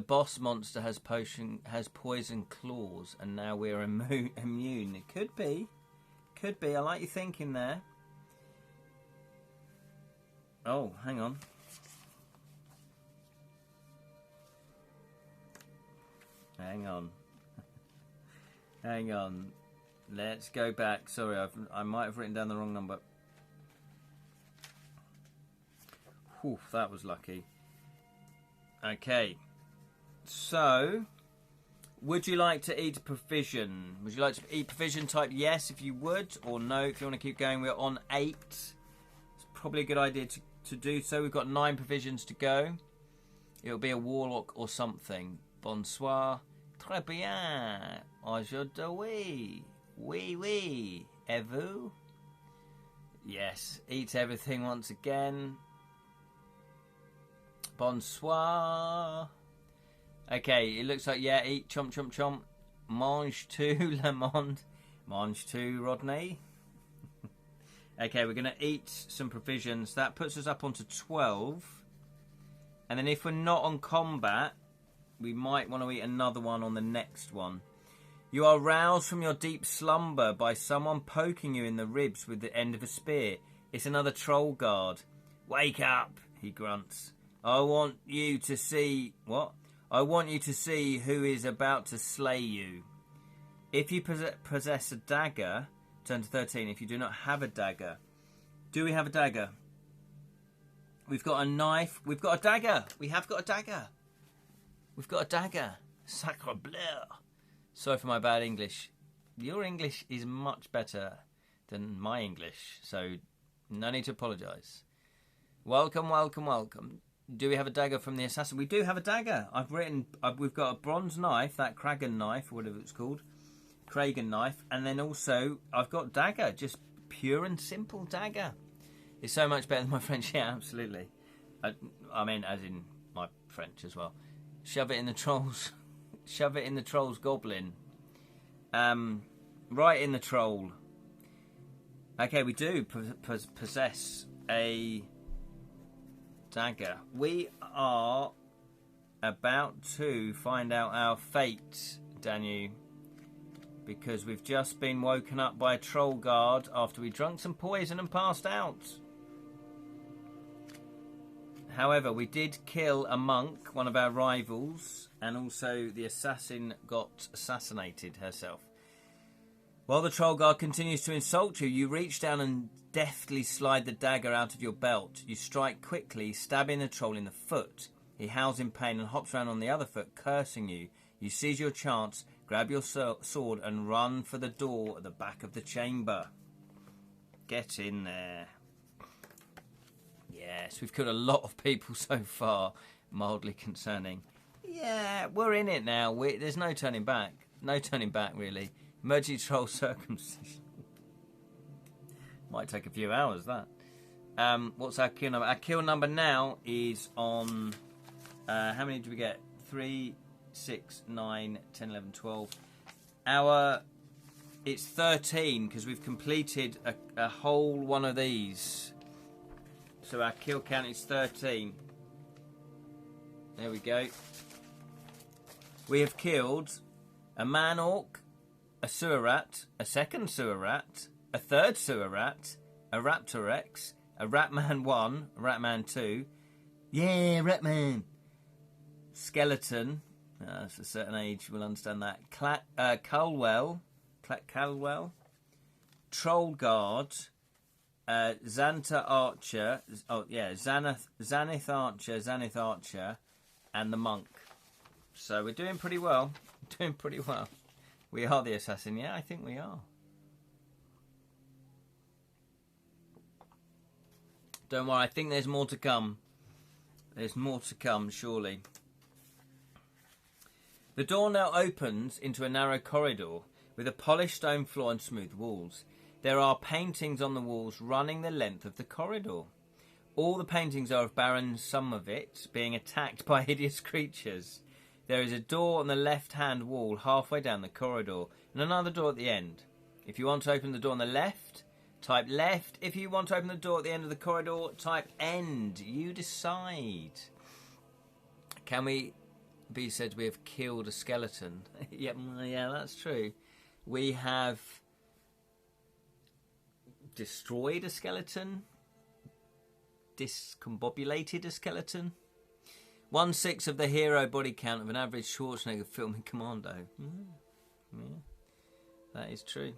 boss monster has poison claws, and now we're immune. It could be. Could be. I like your thinking there. Oh, hang on. Hang on. Hang on. Let's go back. Sorry, I might have written down the wrong number. Whew, that was lucky. Okay. So, would you like to eat provision? Would you like to eat provision? Type yes if you would, or no if you want to keep going. We're on 8. It's probably a good idea to do so. We've got 9 provisions to go. It'll be a warlock or something. Bonsoir. Très bien. Aujourd'hui. Oui, oui. Et vous? Yes. Eat everything once again. Bonsoir. Okay, it looks like, yeah, eat, chomp, chomp, chomp. Mange tout, le monde. Mange tout, Rodney. Okay, we're going to eat some provisions. That puts us up onto 12. And then if we're not on combat, we might want to eat another one on the next one. You are roused from your deep slumber by someone poking you in the ribs with the end of a spear. It's another troll guard. Wake up, he grunts. I want you to see... What? I want you to see who is about to slay you. If you possess a dagger, turn to 13. If you do not have a dagger. Do we have a dagger? We've got a knife. We've got a dagger. We have got a dagger. We've got a dagger. Sacre bleu. Sorry for my bad English. Your English is much better than my English, so no need to apologise. Welcome, welcome, welcome. Do we have a dagger from the assassin? We do have a dagger. We've got a bronze knife, that Kragan knife, or whatever it's called. Kragan knife. And then also, I've got dagger. Just pure and simple dagger. It's so much better than my French. Yeah, absolutely. I mean, as in my French as well. Shove it in the trolls. Shove it in the troll's goblin. Right in the troll. Okay, we do possess a dagger. We are about to find out our fate, Danu, because we've just been woken up by a troll guard after we drunk some poison and passed out. However, we did kill a monk, one of our rivals, and also the assassin got assassinated herself. While the troll guard continues to insult you, you reach down and deftly slide the dagger out of your belt. You strike quickly, stabbing the troll in the foot. He howls in pain and hops around on the other foot, cursing you. You seize your chance, grab your sword and run for the door at the back of the chamber. Get in there. Yes, we've killed a lot of people so far. Mildly concerning. Yeah, we're in it now. There's no turning back. No turning back, really. Emergency troll circumcision. Might take a few hours, that. What's our kill number? Our kill number now is on... how many did we get? 3, 6, 9, 10, 11, 12. It's 13, because we've completed a whole one of these. So our kill count is 13. There we go. We have killed a man-orc, a sewer rat, a second sewer rat, a third sewer rat, a Raptorex, a Ratman 1, a Ratman 2. Yeah, Ratman! Skeleton. That's a certain age, we'll understand that. Calwell. Troll Guard. Xanta Archer. Oh, yeah. Xanith Archer. And the Monk. So we're doing pretty well. Doing pretty well. We are the assassin. Yeah, I think we are. Don't worry, I think there's more to come. There's more to come, surely. The door now opens into a narrow corridor with a polished stone floor and smooth walls. There are paintings on the walls running the length of the corridor. All the paintings are of Baron Sukumvit being attacked by hideous creatures. There is a door on the left-hand wall halfway down the corridor and another door at the end. If you want to open the door on the left, type left. If you want to open the door at the end of the corridor, type end. You decide. Can we be said to have killed a skeleton? Yeah, that's true. We have destroyed a skeleton. Discombobulated a skeleton. 1/6 of the hero body count of an average Schwarzenegger film in Commando. Yeah, that is true.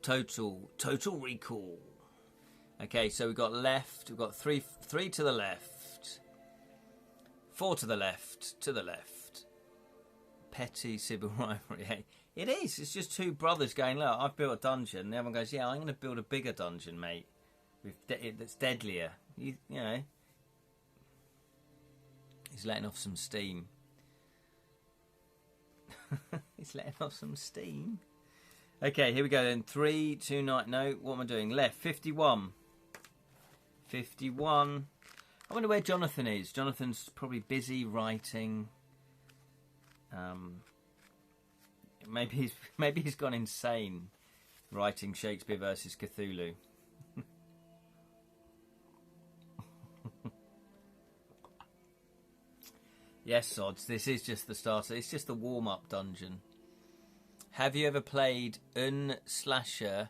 Total recall. Okay, so we've got left. We've got three to the left. 4 to the left. Petty civil rivalry. Hey, it is. It's just two brothers going, look, I've built a dungeon. The other one goes, yeah, I'm going to build a bigger dungeon, mate. That's deadlier. You know. He's letting off some steam. He's letting off some steam. Okay, here we go then. 3, 2, 9. No, what am I doing? Left. 51. 51. I wonder where Jonathan is. Jonathan's probably busy writing. Maybe he's gone insane writing Shakespeare versus Cthulhu. Yes, Sods, this is just the starter. It's just the warm-up dungeon. Have you ever played Un Slasher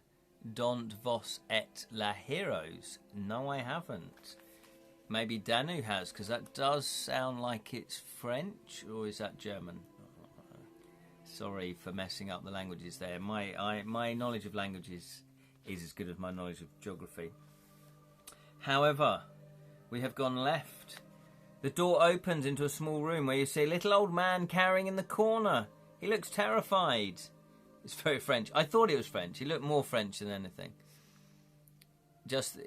Don't Vos et la Heroes? No, I haven't. Maybe Danu has, because that does sound like it's French, or is that German? Sorry for messing up the languages there. My knowledge of languages is as good as my knowledge of geography. However, we have gone left. The door opens into a small room where you see a little old man cowering in the corner. He looks terrified. It's very French. I thought it was French. He looked more French than anything. Just,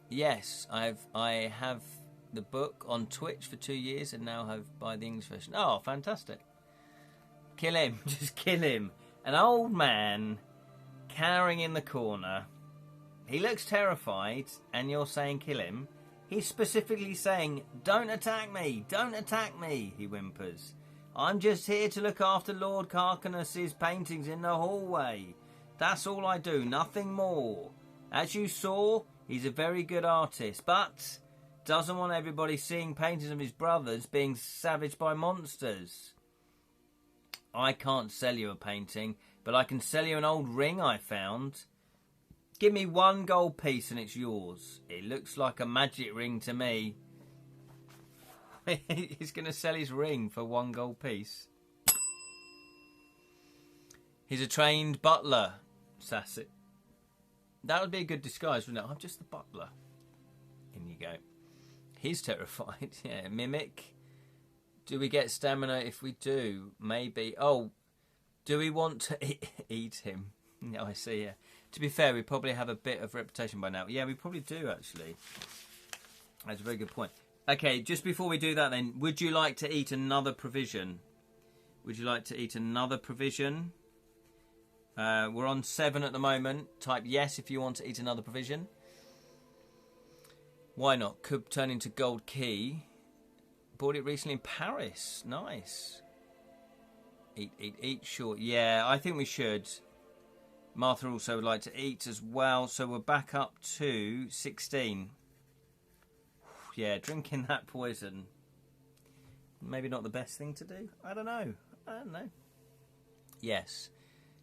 yes, I have the book on Twitch for 2 years and now have buy the English version. Oh, fantastic. Kill him. Just kill him. An old man cowering in the corner. He looks terrified and you're saying kill him. He's specifically saying, don't attack me, don't attack me, he whimpers. I'm just here to look after Lord Carnuss's paintings in the hallway. That's all I do, nothing more. As you saw, he's a very good artist, but doesn't want everybody seeing paintings of his brothers being savaged by monsters. I can't sell you a painting, but I can sell you an old ring I found. Give me 1 gold piece and it's yours. It looks like a magic ring to me. He's going to sell his ring for 1 gold piece. He's a trained butler, sassy. That would be a good disguise, wouldn't it? I'm just the butler. In you go. He's terrified. Yeah, mimic. Do we get stamina if we do? Maybe. Oh, do we want to eat him? No, I see, yeah. To be fair, we probably have a bit of reputation by now. Yeah, we probably do, actually. That's a very good point. Okay, just before we do that then, would you like to eat another provision? Would you like to eat another provision? We're on 7 at the moment. Type yes if you want to eat another provision. Why not? Could turn into gold key. Bought it recently in Paris. Nice. Eat, sure. Yeah, I think we should. Martha also would like to eat as well, so we're back up to 16. Yeah, drinking that poison. Maybe not the best thing to do. I don't know. Yes.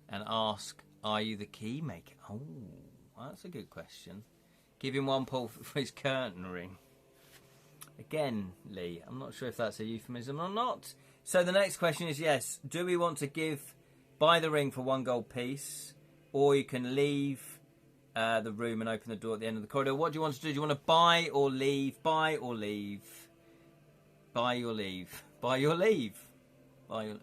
And ask, are you the key maker? Oh, that's a good question. Give him 1 pull for his curtain ring. Again, Lee, I'm not sure if that's a euphemism or not. So the next question is, yes, do we want to buy the ring for 1 gold piece? Or you can leave the room and open the door at the end of the corridor. What do you want to do? Do you want to buy or leave? Buy or leave? Buy or leave? Buy or leave? Buy or...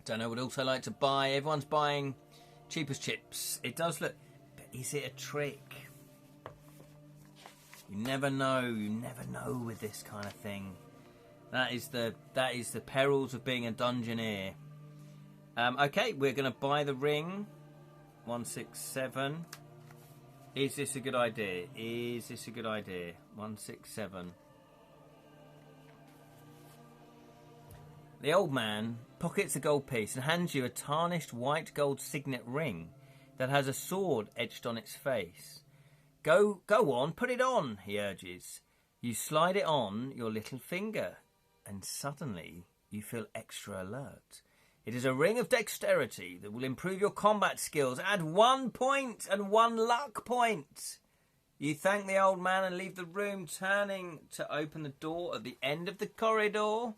Don't know, would also like to buy. Everyone's buying cheap as chips. It does look... But is it a trick? You never know. You never know with this kind of thing. That is the perils of being a dungeoneer. Okay, we're going to buy the ring. 167. Is this a good idea? Is this a good idea? 167. The old man pockets a gold piece and hands you a tarnished white gold signet ring that has a sword etched on its face. Go on, put it on, he urges. You slide it on your little finger, and suddenly you feel extra alert. It is a ring of dexterity that will improve your combat skills. Add 1 point and 1 luck point. You thank the old man and leave the room, turning to open the door at the end of the corridor.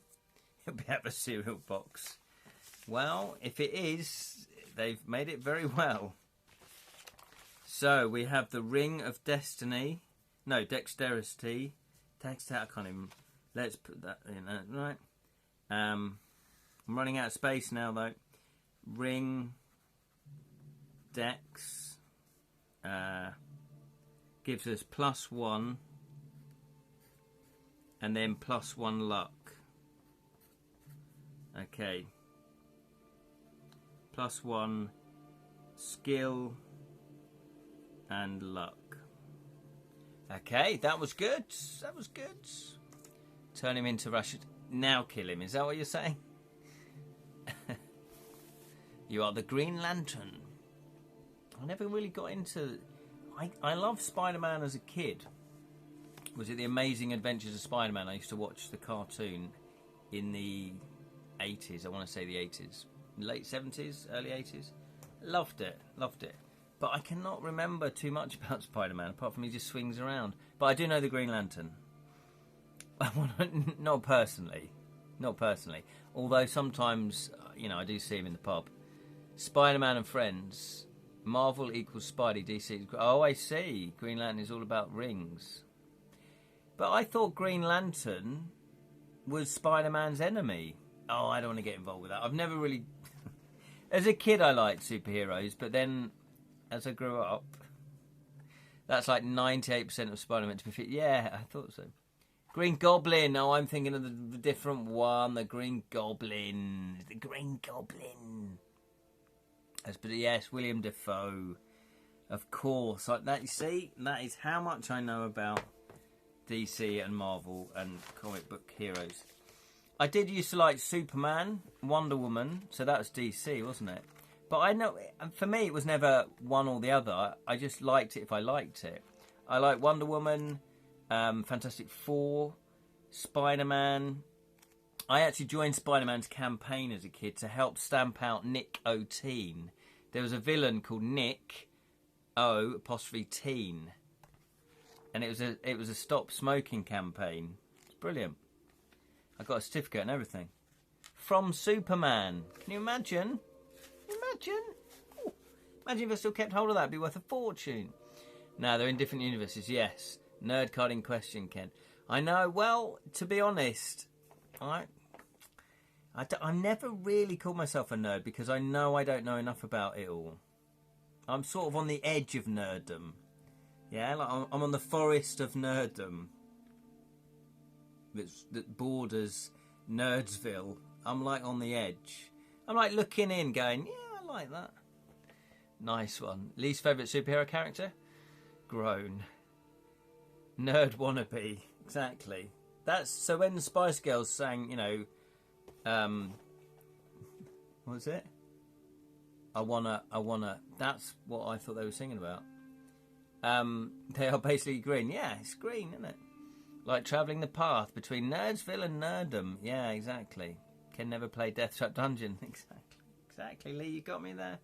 You'll be have a cereal box. Well, if it is, they've made it very well. So we have the Ring of Destiny. No, Dexterity. I can't even... Let's put that in there, right? I'm running out of space now, though. Ring... Dex... gives us +1. And then +1 luck. Okay. +1 skill... and luck. Okay, that was good. That was good. Turn him into Russia. Now kill him. Is that what you're saying? You are the Green Lantern. I never really got into... I loved Spider-Man as a kid. Was it The Amazing Adventures of Spider-Man? I used to watch the cartoon in the 80s. I want to say the 80s. Late 70s, early 80s. Loved it. Loved it. But I cannot remember too much about Spider-Man, apart from he just swings around. But I do know the Green Lantern. Not personally. Not personally. Although sometimes, I do see him in the pub. Spider-Man and Friends. Marvel equals Spidey, DC. Oh, I see. Green Lantern is all about rings. But I thought Green Lantern was Spider-Man's enemy. Oh, I don't want to get involved with that. I've never really... As a kid, I liked superheroes, but then as I grew up, that's like 98% of Spider-Man to be fit. Yeah, I thought so. Green Goblin. Oh, I'm thinking of the different one. The Green Goblin. The Green Goblin. But yes, William Dafoe. Of course. Like that, you see, that is how much I know about DC and Marvel and comic book heroes. I did used to like Superman, Wonder Woman, so that was DC, wasn't it? But I know, for me, it was never one or the other. I just liked it if I liked it. I like Wonder Woman, Fantastic Four, Spider-Man. I actually joined Spider-Man's campaign as a kid to help stamp out Nick O'Teen. There was a villain called Nick O''Teen, and it was a stop smoking campaign. It's brilliant. I got a certificate and everything from Superman. Can you imagine? Imagine. Ooh. Imagine if I still kept hold of that. It'd be worth a fortune. No, they're in different universes. Yes. Nerd card in question, Ken. I know. Well, to be honest, I never really called myself a nerd because I know I don't know enough about it all. I'm sort of on the edge of nerddom. Yeah, like I'm on the forest of nerddom that borders Nerdsville. I'm like on the edge. I'm like looking in going, yeah, I like that. Nice one. Least favourite superhero character? Grown. Nerd wannabe. Exactly. That's so when the Spice Girls sang, you know, what was it? I wanna. That's what I thought they were singing about. They are basically green. Yeah, it's green, isn't it? Like travelling the path between Nerdsville and Nerddom. Yeah, exactly. Can never play Deathtrap Dungeon. Exactly. Lee, you got me there.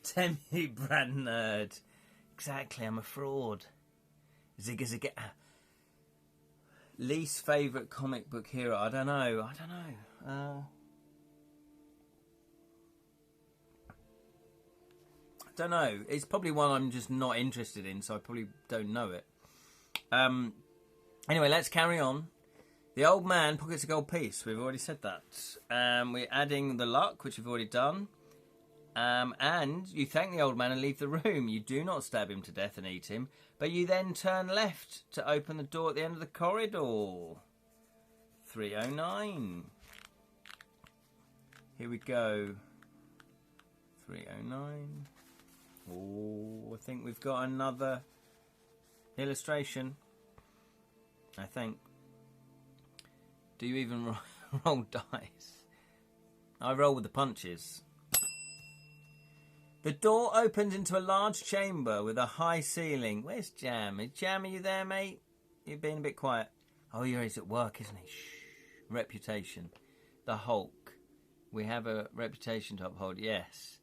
Temmie brand nerd. Exactly, I'm a fraud. Zigga zigga. Least favourite comic book hero? I don't know. Don't know. It's probably one I'm just not interested in, so I probably don't know it. Anyway, let's carry on. The old man pockets a gold piece. We've already said that. We're adding the luck, which we've already done. And you thank the old man and leave the room. You do not stab him to death and eat him, but you then turn left to open the door at the end of the corridor. 309. Here we go. 309. Oh, I think we've got another illustration. I think. Do you even roll dice? I roll with the punches. The door opens into a large chamber with a high ceiling. Where's Jam? Jam, are you there, mate? You're being a bit quiet. Oh, he's at work, isn't he? Shh. Reputation. The Hulk. We have a reputation to uphold, yes.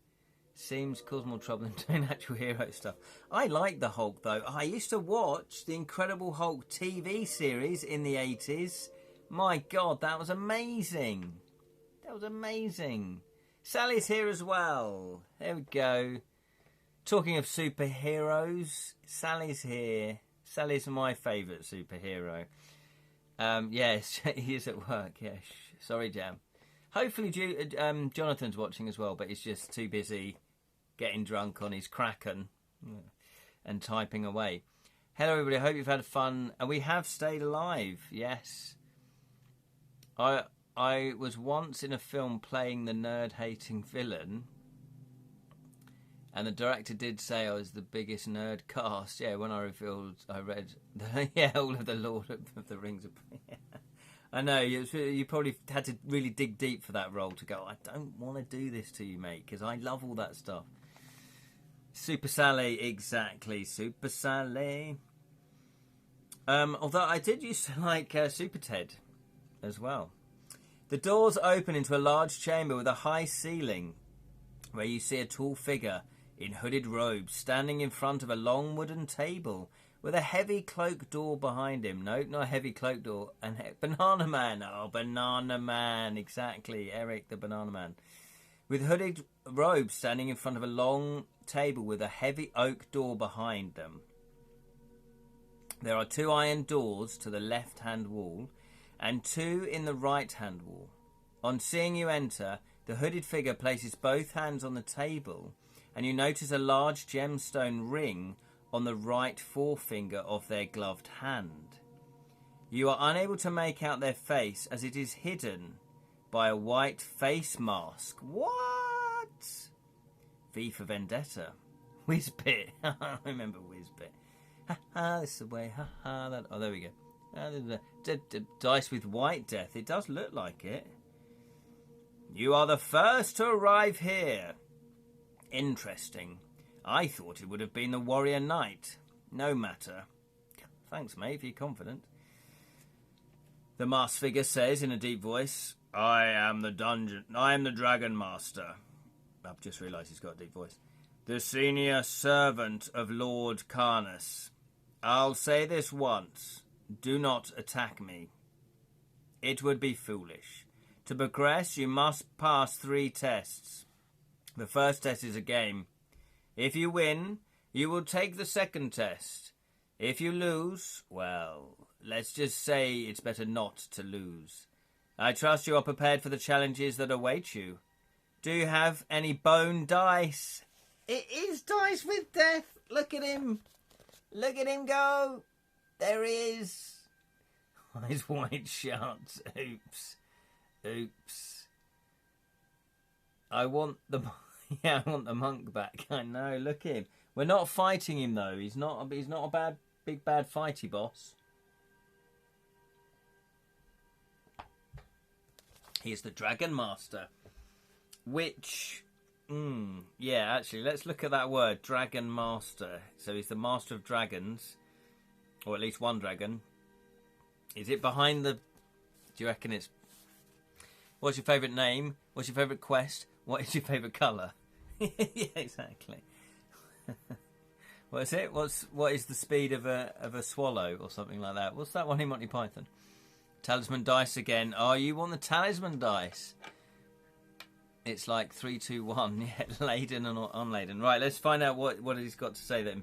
Seems cause more trouble than doing actual hero stuff. I like the Hulk, though. I used to watch the Incredible Hulk TV series in the 80s. My God, that was amazing. That was amazing. Sally's here as well. There we go. Talking of superheroes, Sally's here. Sally's my favourite superhero. Yes, he is at work. Yes, sorry, Jam. Hopefully, Jonathan's watching as well, but he's just too busy getting drunk on his Kraken and typing away. Hello, everybody. I hope you've had fun, and we have stayed alive. Yes. I was once in a film playing the nerd-hating villain, and the director did say I was the biggest nerd cast. Yeah, when I read all of the Lord of the Rings. I know, you probably had to really dig deep for that role to go, I don't want to do this to you, mate, because I love all that stuff. Super Sally, exactly, Super Sally. Although I did used to like Super Ted as well. The doors open into a large chamber with a high ceiling where you see a tall figure in hooded robes, standing in front of a long wooden table with a heavy cloak door behind him. No, not a heavy cloak door. And Banana Man. Oh, Banana Man. Exactly. Eric the Banana Man. With hooded robes standing in front of a long table with a heavy oak door behind them. There are 2 iron doors to the left-hand wall and 2 in the right-hand wall. On seeing you enter, the hooded figure places both hands on the table and you notice a large gemstone ring on the right forefinger of their gloved hand. You are unable to make out their face as it is hidden by a white face mask. What? V for Vendetta. Whizbit. I remember Whizbit. Ha ha, this is the way. Ha ha. That. Oh, there we go. Dice with white death. It does look like it. You are the first to arrive here. Interesting. I thought it would have been the warrior knight. No matter. Thanks, mate, if you're confident. The masked figure says in a deep voice, I am the dragon master. I've just realised he's got a deep voice. The senior servant of Lord Carnuss. I'll say this once. Do not attack me. It would be foolish. To progress, you must pass 3 tests. The first test is a game. If you win, you will take the second test. If you lose, well, let's just say it's better not to lose. I trust you are prepared for the challenges that await you. Do you have any bone dice? It is dice with death. Look at him. Look at him go. There he is. Eyes wide shut. Oops. Oops. I want the monk back. I know. Look at him. We're not fighting him though. He's not a big bad fighty boss. He's the Dragon Master. Which, yeah, actually, let's look at that word, Dragon Master. So he's the Master of Dragons, or at least one dragon. Is it behind the... Do you reckon it's... What's your favourite name? What's your favourite quest? What is your favourite colour? Yeah, exactly. What is it? What is the speed of a swallow or something like that? What's that one in Monty Python? Talisman dice again. Oh, you want the talisman dice? It's like 3, 2, 1. Yeah, laden and unladen. Right, let's find out what he's got to say then.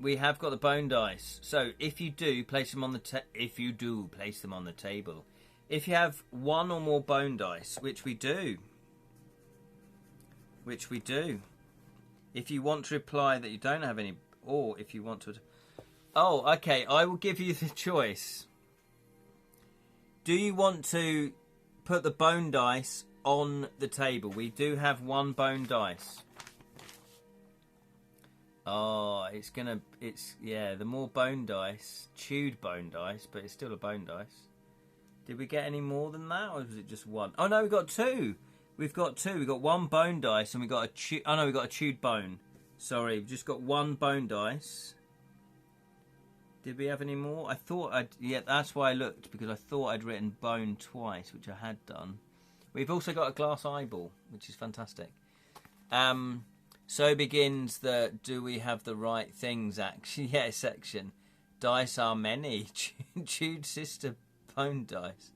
We have got the bone dice. So if you do place them on the table. If you have 1 or more bone dice, which we do. If you want to reply that you don't have any, or if you want to... Oh, okay, I will give you the choice. Do you want to put the bone dice on the table? We do have 1 bone dice. Oh, yeah, the more bone dice, chewed bone dice, but it's still a bone dice. Did we get any more than that, or was it just 1? Oh no, we got 2. We've got 2. We've got 1 bone dice, and we got we got a chewed bone. Sorry, we've just got 1 bone dice. Did we have any more? Yeah, that's why I looked, because I thought I'd written bone twice, which I had done. We've also got a glass eyeball, which is fantastic. So begins the do we have the right things action. Yeah, section. Dice are many. Chewed sister bone dice.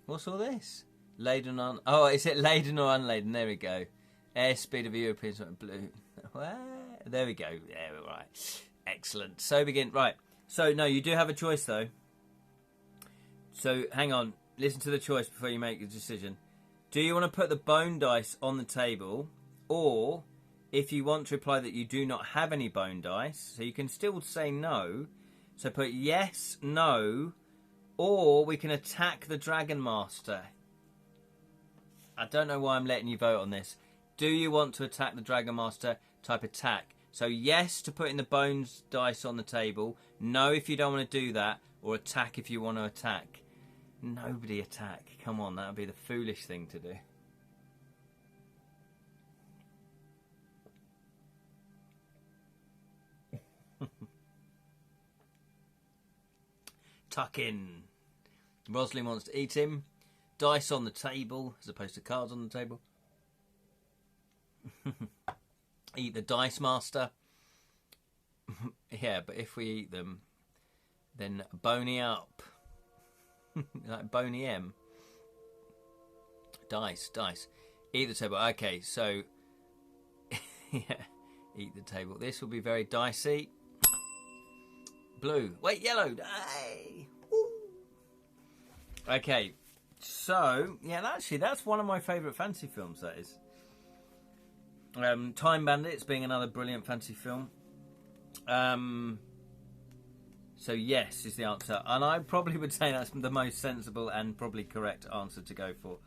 What's all this? Laden on... Oh, is it laden or unladen? There we go. Airspeed of a European blue. There we go. Yeah, right. Excellent. So begin. Right. So, no, you do have a choice, though. So, hang on. Listen to the choice before you make a decision. Do you want to put the bone dice on the table? Or, if you want to reply that you do not have any bone dice, so you can still say no. So, put yes, no, or we can attack the Dragon Master. I don't know why I'm letting you vote on this. Do you want to attack the Dragon Master? Type attack. So yes to putting the bones dice on the table. No if you don't want to do that. Or attack if you want to attack. Nobody attack. Come on, that would be the foolish thing to do. Tuck in. Rosalind wants to eat him. Dice on the table as opposed to cards on the table. Eat the Dice Master. Yeah, but if we eat them, then Boney up. Like Boney M. Dice. Eat the table. Okay, so... yeah, eat the table. This will be very dicey. Blue. Wait, yellow. Hey! Woo! Okay, so... yeah, actually, that's one of my favourite fantasy films, that is. Time Bandits being another brilliant fantasy film. So yes is the answer, and I probably would say that's the most sensible and probably correct answer to go for.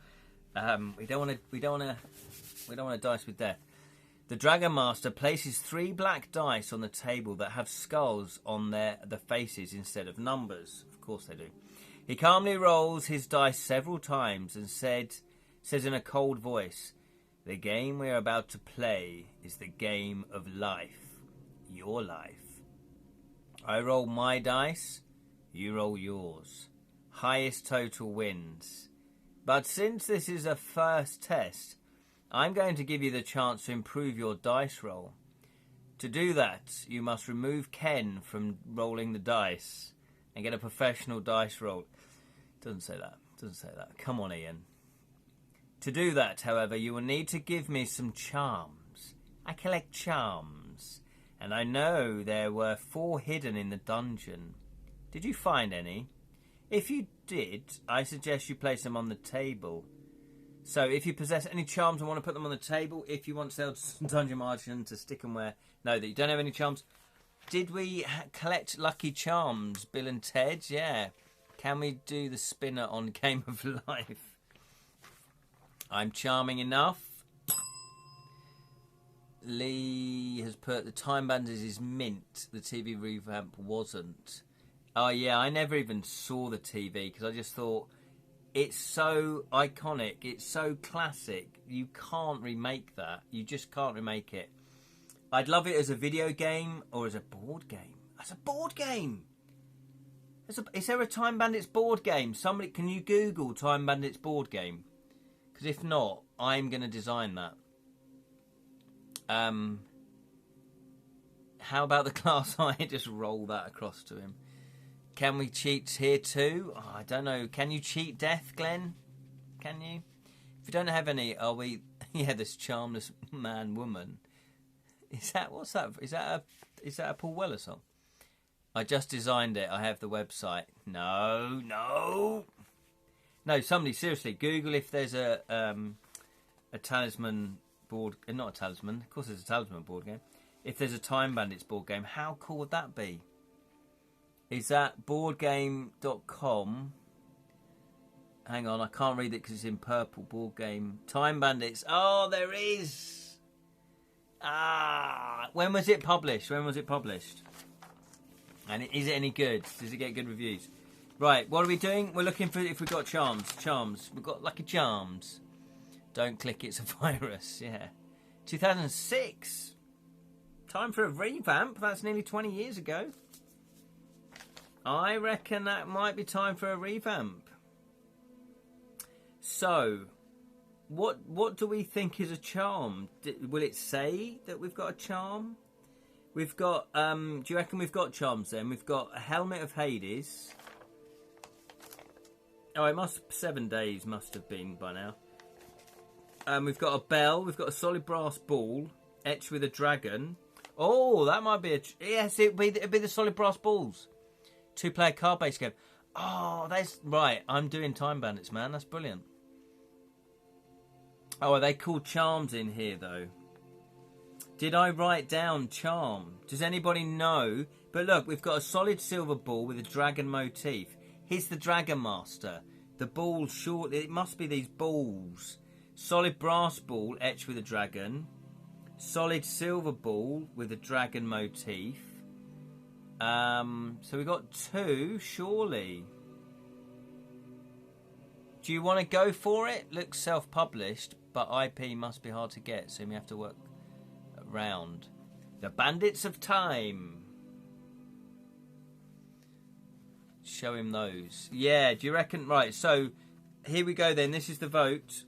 We don't want to dice with death. The Dragon Master places 3 black dice on the table that have skulls on the faces instead of numbers. Of course they do. He calmly rolls his dice several times and says in a cold voice, "The game we're about to play is the game of life, your life. I roll my dice, you roll yours. Highest total wins. But since this is a first test, I'm going to give you the chance to improve your dice roll. To do that, you must remove Ken from rolling the dice and get a professional dice roll." Doesn't say that. Come on, Ian. To do that, however, you will need to give me some charms. I collect charms, and I know there were 4 hidden in the dungeon. Did you find any? If you did, I suggest you place them on the table. So if you possess any charms and want to put them on the table, if you want to sell Dungeon Margin to stick and wear, no, that you don't have any charms. Did we collect lucky charms, Bill and Ted? Yeah. Can we do the spinner on Game of Life? I'm charming enough. Lee has put the Time Bandits is mint. The TV revamp wasn't. Oh yeah, I never even saw the TV because I just thought it's so iconic. It's so classic. You can't remake that. You just can't remake it. I'd love it as a video game or as a board game. As a board game. Is there a Time Bandits board game? Somebody, can you Google Time Bandits board game? Because if not, I'm going to design that. How about the class I just roll that across to him? Can we cheat here too? Oh, I don't know. Can you cheat death, Glenn? Can you? If you don't have any, are we? Yeah, this charmless man woman. Is that what's that? Is that a Paul Weller song? I just designed it. I have the website. No. Somebody seriously Google if there's a talisman board. Not a talisman. Of course, there's a talisman board game. If there's a Time Bandits board game, how cool would that be? Is that boardgame.com? Hang on, I can't read it because it's in purple. Board game. Time Bandits. Oh, there is. When was it published? And is it any good? Does it get good reviews? Right, what are we doing? We're looking for if we've got charms. We've got lucky charms. Don't click, it's a virus. Yeah. 2006. Time for a revamp. That's nearly 20 years ago. I reckon that might be time for a revamp. So, what do we think is a charm? Will it say that we've got a charm? We've got, do you reckon we've got charms then? We've got a Helmet of Hades. Oh, 7 days must have been by now. We've got a bell. We've got a solid brass ball etched with a dragon. Oh, that might be yes, it'd be the solid brass balls. 2-player card-based game. Oh, that's right. I'm doing Time Bandits, man. That's brilliant. Oh, are they called charms in here, though? Did I write down charm? Does anybody know? But look, we've got a solid silver ball with a dragon motif. Here's the Dragon Master. The ball, short. It must be these balls. Solid brass ball etched with a dragon. Solid silver ball with a dragon motif. So we got 2, surely. Do you want to go for it? Looks self-published, but IP must be hard to get, so we have to work around. The Bandits of Time. Show him those. Yeah, do you reckon? Right, so here we go then. This is the vote.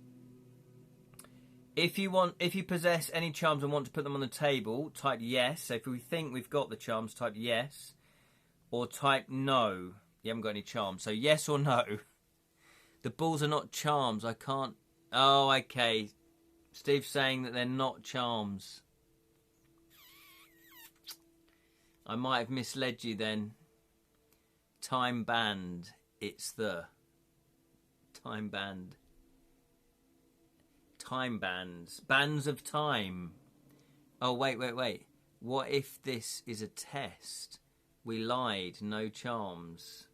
If you possess any charms and want to put them on the table, type yes. So if we think we've got the charms, type yes. Or type no. You haven't got any charms. So yes or no. The balls are not charms. I can't... Oh, okay. Steve's saying that they're not charms. I might have misled you then. Time band. It's the... Time band. Time bands. Bands of time. Oh, wait. What if this is a test? We lied. No charms.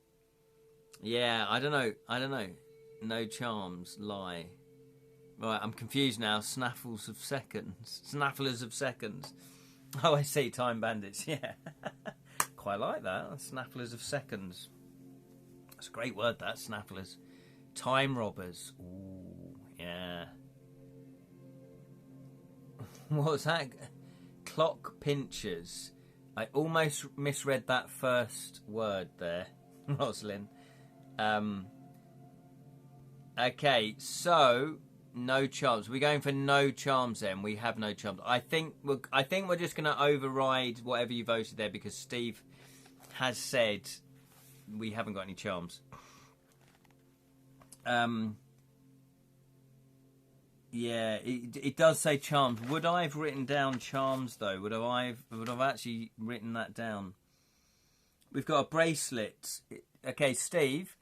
Yeah, I don't know. No charms. Lie. Right, I'm confused now. Snaffles of seconds. Snafflers of seconds. Oh, I see. Time bandits. Yeah. Quite like that. Snafflers of seconds. That's a great word, that. Snafflers. Time robbers. Ooh, yeah. What was that? Clock pinchers. I almost misread that first word there, Roslyn. Okay, so no charms. We're going for no charms then. We have no charms. I think we're just going to override whatever you voted there because Steve has said we haven't got any charms. Yeah, it does say charms. Would I have written down charms though? Would I've actually written that down? We've got a bracelet. Okay, Steve.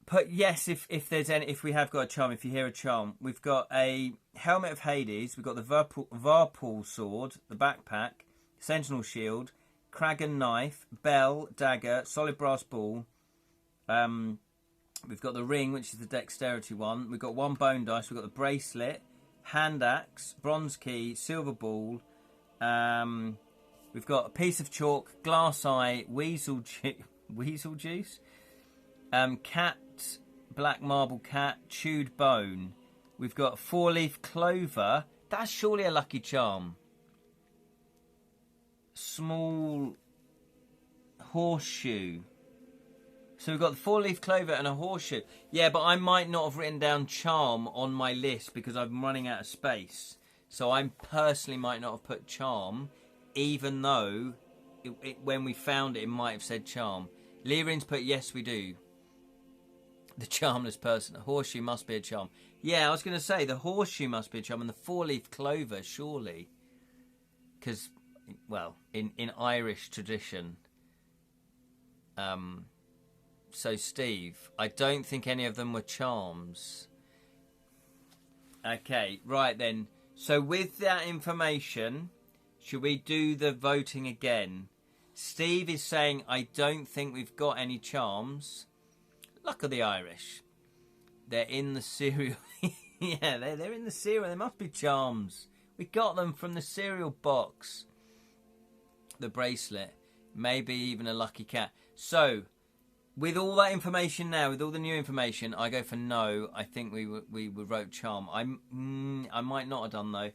Put yes if we have got a charm. If you hear a charm, we've got a helmet of Hades. We've got the Varpul sword, the backpack, sentinel shield, Kragan knife, bell, dagger, solid brass ball. We've got the ring, which is the dexterity one. We've got one bone dice. We've got the bracelet, hand axe, bronze key, silver ball. We've got a piece of chalk, glass eye, weasel juice, cat, black marble cat, chewed bone. We've got 4-leaf clover. That's surely a lucky charm. Small horseshoe. So we've got the 4-leaf clover and a horseshoe. Yeah, but I might not have written down charm on my list because I'm running out of space. So I personally might not have put charm, even though when we found it, it might have said charm. Lyrin's put yes, we do. The charmless person. A horseshoe must be a charm. Yeah, I was going to say the horseshoe must be a charm and the 4-leaf clover, surely. Because, well, in Irish tradition... So, Steve, I don't think any of them were charms. Okay, right then. So, with that information, should we do the voting again? Steve is saying, I don't think we've got any charms. Luck of the Irish. They're in the cereal. Yeah, they're in the cereal. There must be charms. We got them from the cereal box. The bracelet. Maybe even a lucky cat. So... with all that information now, with all the new information, I go for no. I think we wrote charm. I might not have done though.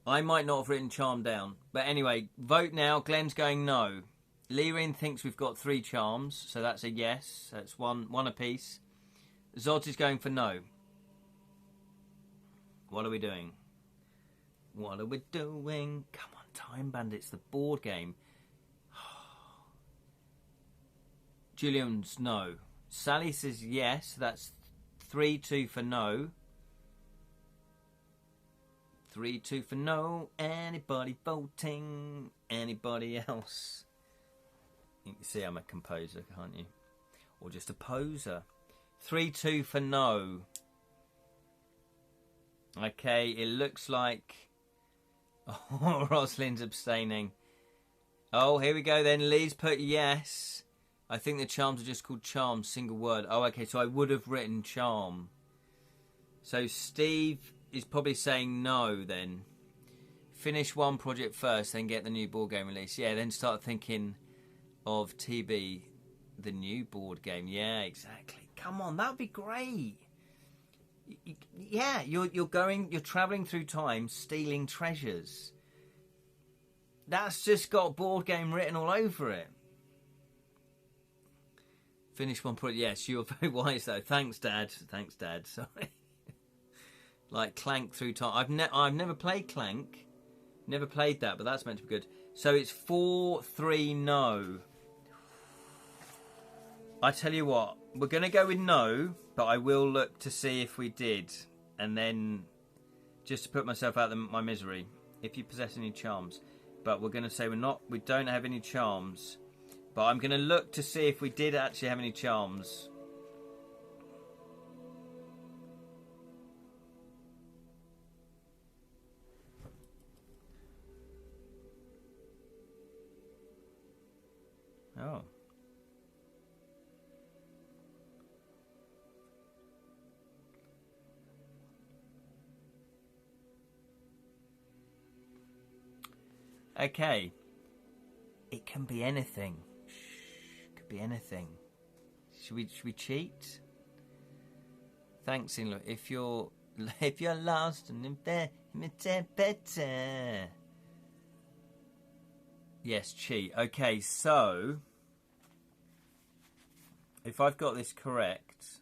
I might not have written charm down. But anyway, vote now. Glenn's going no. Lyrin thinks we've got 3 charms, so that's a yes. That's one apiece. Zod is going for no. What are we doing? What are we doing? Come on, Time Bandits, the board game. Julian's no. Sally says yes. That's 3-2 for no. 3-2 for no. Anybody voting? Anybody else? You can see I'm a composer, can't you? Or just a poser. 3-2 for no. Okay, it looks like... Oh, Rosalind's abstaining. Oh, here we go then. Lee's put yes. I think the charms are just called charms, single word. Oh, okay, so I would have written charm. So Steve is probably saying no then. Finish one project first, then get the new board game release. Yeah, then start thinking of TB, the new board game. Yeah, exactly. Come on, that would be great. Yeah, you're travelling through time, stealing treasures. That's just got board game written all over it. Finish one project. Yes, you're very wise though. Thanks, Dad. Sorry. Like Clank through time. I've never played Clank. Never played that, but that's meant to be good. So it's 4-3 no. I tell you what, we're going to go with no, but I will look to see if we did. And then, just to put myself out of my misery, if you possess any charms. But we're going to say we don't have any charms. But I'm going to look to see if we did actually have any charms. Oh. Okay. It can be anything. Could be anything. Should we cheat? Thanks, Inlo. If you're lost and if they're better. Yes, cheat. Okay, so if I've got this correct,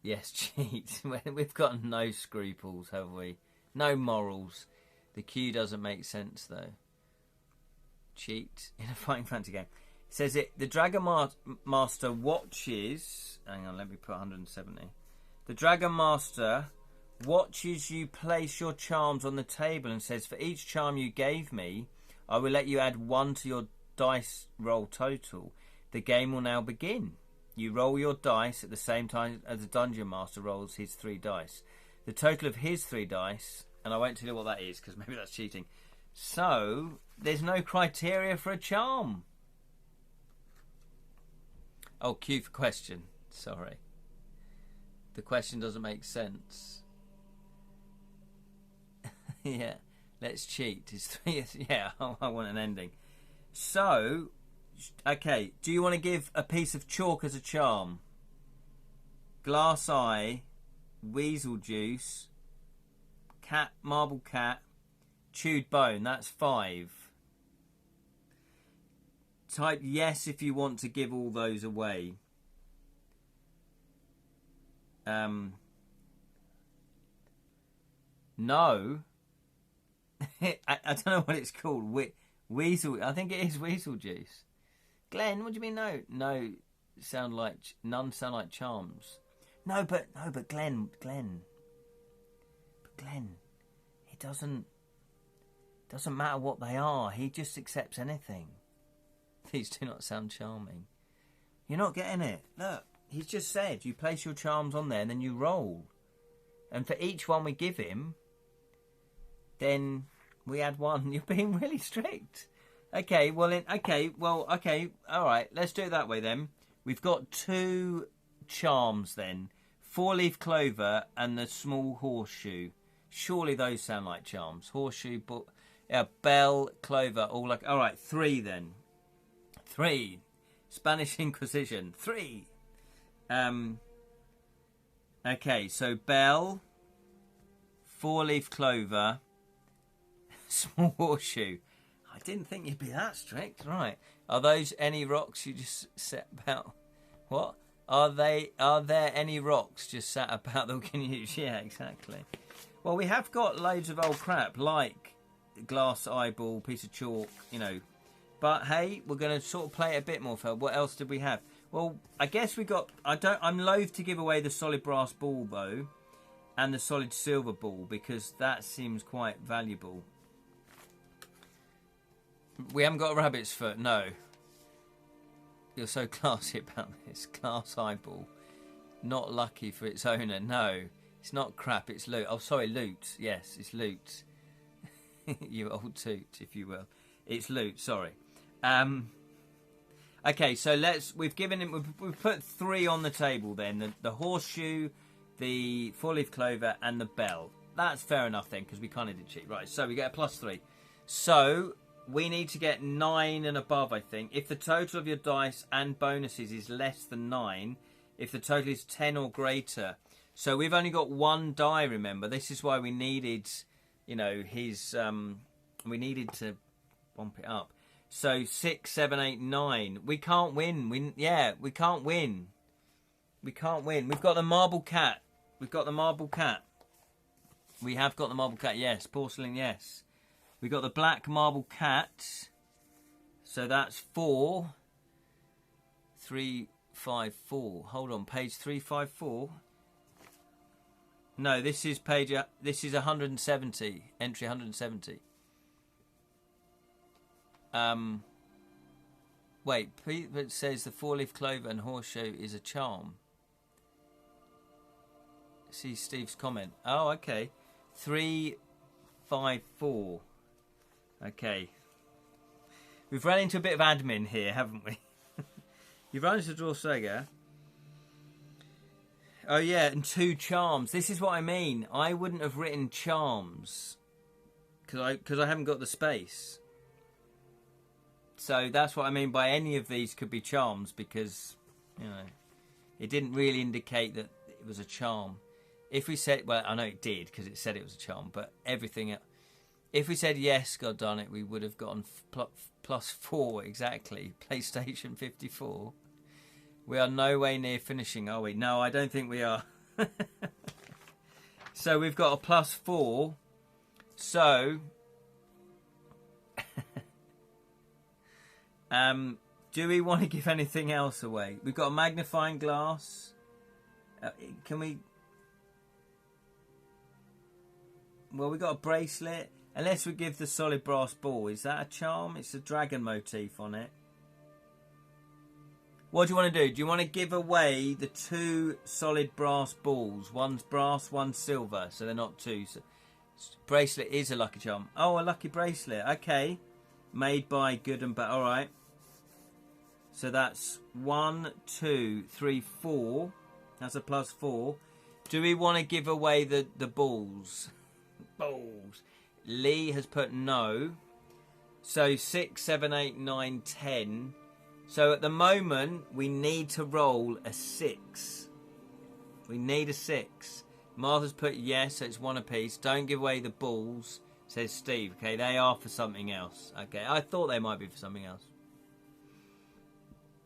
yes, cheat. We've got no scruples, have we? No morals. The queue doesn't make sense, though. Cheat in a fighting fantasy game. It says it. The Dragon Master watches. Hang on, let me put 170. The Dragon Master watches you place your charms on the table and says, for each charm you gave me, I will let you add 1 to your dice roll total. The game will now begin. You roll your dice at the same time as the Dungeon Master rolls his 3 dice. The total of his 3 dice, and I won't tell you what that is because maybe that's cheating. So, there's no criteria for a charm. Oh, cue for question. Sorry. The question doesn't make sense. Yeah, let's cheat. It's 3. Yeah, I want an ending. So, okay, do you want to give a piece of chalk as a charm? Glass eye, weasel juice, cat, marble cat, chewed bone. That's 5. Type yes if you want to give all those away. No. I don't know what it's called. Weasel. I think it is weasel juice. Glenn, what do you mean no? No, none sound like charms. No, but Glenn. But Glenn, it doesn't matter what they are. He just accepts anything. These do not sound charming. You're not getting it. Look, he's just said you place your charms on there and then you roll. And for each one we give him, then we add 1. You're being really strict. Okay, all right. Let's do it that way then. We've got 2 charms then. 4-leaf clover and the small horseshoe. Surely those sound like charms. Horseshoe, bell, clover, all like... All right, 3 then. 3. Spanish Inquisition. 3. Okay, so bell, 4-leaf clover, small horseshoe. I didn't think you'd be that strict. Right. Are those any rocks you just set about? What? Are there any rocks just sat about that we can use? Yeah, exactly. Well, we have got loads of old crap, like glass eyeball, piece of chalk, you know. But hey, we're going to sort of play it a bit more, Phil. What else did we have? Well, I guess we got... I'm loath to give away the solid brass ball, though, and the solid silver ball, because that seems quite valuable. We haven't got a rabbit's foot, no. You're so classy about this. Glass eyeball. Not lucky for its owner, no. It's not crap, it's loot. Oh, sorry, loot. Yes, it's loot. You old toot, if you will. It's loot, sorry. Okay, so we've put 3 on the table then. The horseshoe, the 4-leaf clover, and the bell. That's fair enough then, because we kind of did cheat. Right, so we get a +3. So we need to get 9 and above, I think. If the total of your dice and bonuses is less than 9, if the total is 10 or greater. So we've only got 1 die, remember. This is why we needed, we needed to bump it up. So 6, 7, 8, 9. We can't win. We can't win. We can't win. We've got the marble cat We've got the marble cat. We have got the marble cat, yes. Porcelain, yes. We've got the black marble cat. So that's 4. 354. Hold on, page 354. No, this is page. This is 170. Entry 170. Wait. It says the 4-leaf clover and horseshoe is a charm. See Steve's comment. Oh, okay. 354. Okay. We've run into a bit of admin here, haven't we? You've run into Draw Sega. Oh, yeah, and 2 charms. This is what I mean. I wouldn't have written charms because I haven't got the space. So that's what I mean by any of these could be charms because, you know, it didn't really indicate that it was a charm. If we said, well, I know it did because it said it was a charm, but everything, if we said yes, God darn it, we would have gotten +4 exactly. PlayStation 54. We are no way near finishing, are we? No, I don't think we are. So we've got a +4. So, do we want to give anything else away? We've got a magnifying glass. Can we? Well, we got a bracelet. Unless we give the solid brass ball. Is that a charm? It's a dragon motif on it. What do you want to do? Do you want to give away the 2 solid brass balls? One's brass, one's silver. So they're not 2. So bracelet is a lucky charm. Oh, a lucky bracelet. Okay. Made by good and bad. Alright. So that's 1, 2, 3, 4. That's a +4. Do we want to give away the balls? Balls. Lee has put no. So 6, 7, 8, 9, 10. So at the moment, we need to roll a 6. We need a 6. Martha's put yes, so it's 1 apiece. Don't give away the balls, says Steve. Okay, they are for something else. Okay, I thought they might be for something else.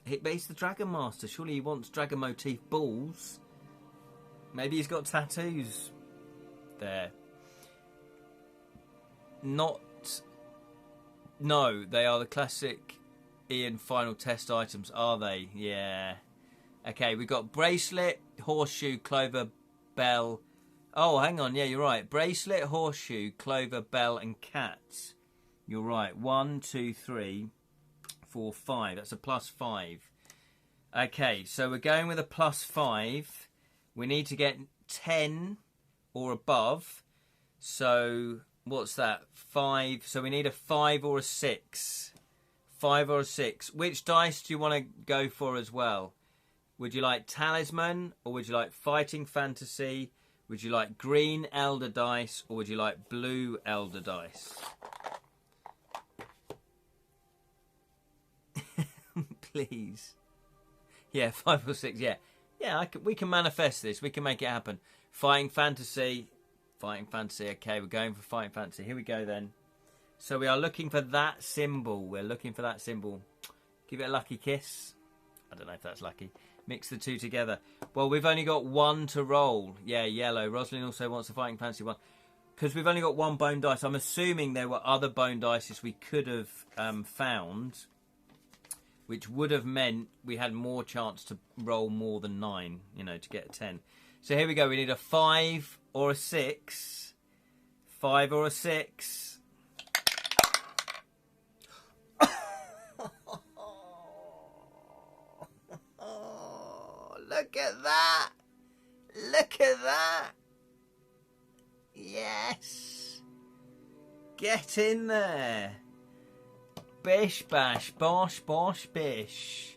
But he's the Dragon Master. Surely he wants Dragon motif balls. Maybe he's got tattoos there. Not. No, they are the classic Ian final test items, are they? Yeah. Okay, we've got bracelet, horseshoe, clover, bell. Oh, hang on. Yeah, you're right. Bracelet, horseshoe, clover, bell, and cat. You're right. 1, 2, 3, 4, 5. That's a +5. Okay, so we're going with a +5. We need to get 10 or above. So what's that? 5. So we need a 5 or a 6. 5 or a 6. Which dice do you want to go for as well? Would you like Talisman, or would you like Fighting Fantasy? Would you like green Elder dice, or would you like blue Elder dice? Please. Yeah, 5 or 6, yeah. Yeah, we can manifest this. We can make it happen. Fighting Fantasy. Fighting Fantasy. Okay, we're going for Fighting Fantasy. Here we go then. So we are looking for that symbol. We're looking for that symbol. Give it a lucky kiss. I don't know if that's lucky. Mix the 2 together. Well, we've only got 1 to roll. Yeah, yellow. Rosalind also wants a Fighting Fantasy one. Because we've only got 1 bone dice. I'm assuming there were other bone dices we could have found, which would have meant we had more chance to roll more than 9, you know, to get a 10. So here we go. We need a 5 or a 6. 5 or a 6. Look at that! Look at that! Yes! Get in there! Bish bash, bosh bosh bish.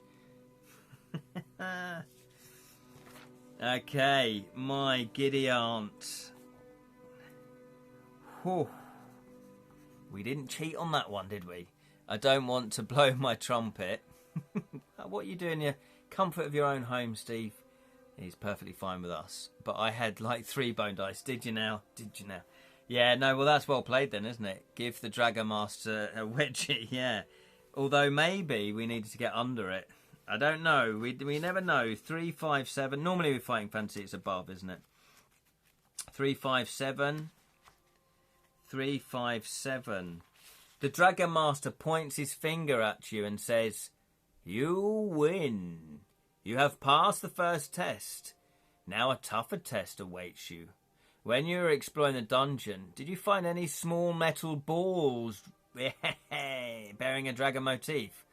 Okay, my giddy aunt. Whew. We didn't cheat on that one, did we? I don't want to blow my trumpet. What are you doing here? Comfort of your own home, Steve. He's perfectly fine with us. But I had like 3 bone dice. Did you now? Did you now? Yeah, no, well, that's well played then, isn't it? Give the Dragon Master a wedgie, yeah. Although maybe we needed to get under it. I don't know. We never know. 3, 5, 7. Normally with Fighting Fantasy, it's above, isn't it? 357. 357. The Dragon Master points his finger at you and says, "You win. You have passed the first test. Now a tougher test awaits you. When you were exploring the dungeon, did you find any small metal balls bearing a dragon motif?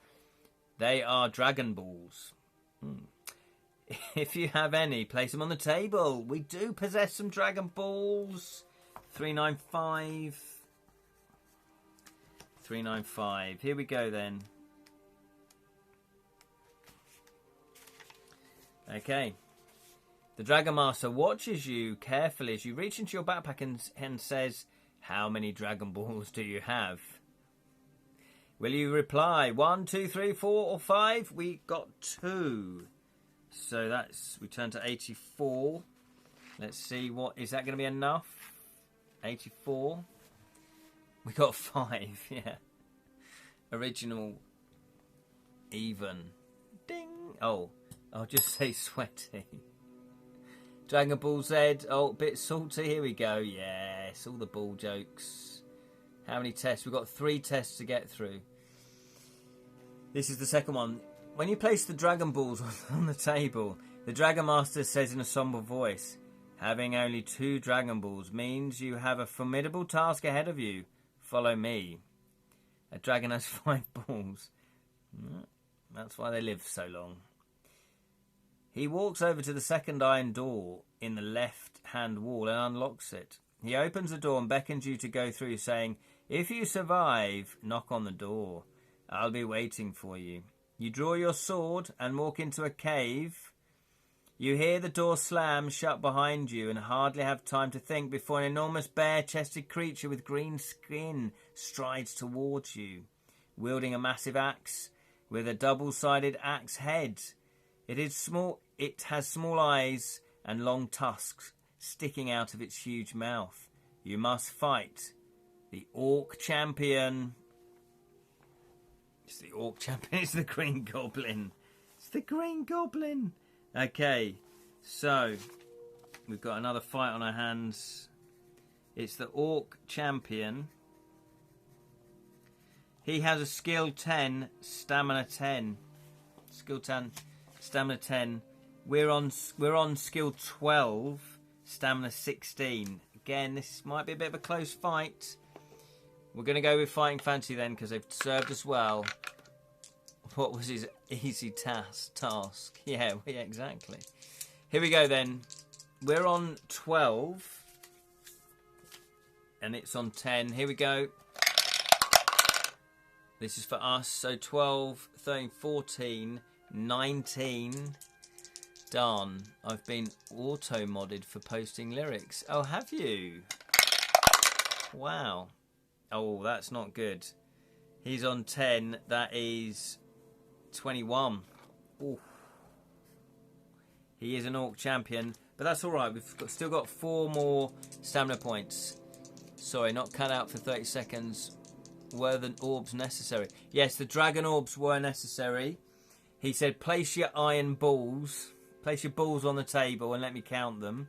They are dragon balls. If you have any, place them on the table. We do possess some dragon balls." 395. 395. Here we go then. Okay. The Dragon Master watches you carefully as you reach into your backpack and says, "How many Dragon Balls do you have?" Will you reply 1, 2, 3, 4, or 5? We got 2. So we turn to 84. Let's see, is that going to be enough? 84. We got 5, yeah. Original, even. Ding. Oh, I'll just say sweaty. Dragon Ball Z. Oh, a bit salty. Here we go. Yes, all the ball jokes. How many tests? We've got 3 tests to get through. This is the second one. When you place the Dragon Balls on the table, the Dragon Master says in a somber voice, "Having only 2 Dragon Balls means you have a formidable task ahead of you. Follow me." A dragon has 5 balls. That's why they live so long. He walks over to the second iron door in the left-hand wall and unlocks it. He opens the door and beckons you to go through, saying, "If you survive, knock on the door. I'll be waiting for you." You draw your sword and walk into a cave. You hear the door slam shut behind you and hardly have time to think before an enormous bare-chested creature with green skin strides towards you, wielding a massive axe with a double-sided axe head. It has small eyes and long tusks sticking out of its huge mouth. You must fight the Orc Champion. It's the Orc Champion. It's the Green Goblin. It's the Green Goblin. Okay, so we've got another fight on our hands. It's the Orc Champion. He has a skill 10, stamina 10. Skill 10, stamina 10. We're on skill 12, stamina 16. Again, this might be a bit of a close fight. We're going to go with Fighting Fancy then, because they've served us well. What was his easy task? Yeah, exactly. Here we go then. We're on 12. And it's on 10. Here we go. This is for us. So 12, 13, 14, 19. Darn. I've been auto-modded for posting lyrics. Oh, have you? Wow. Oh, that's not good. He's on 10. That is 21. Ooh. He is an Orc Champion, but that's all right. Still got 4 more stamina points. Sorry, not cut out for 30 seconds. Were the orbs necessary? Yes, the dragon orbs were necessary. He said, place your iron balls. Place your balls on the table and let me count them.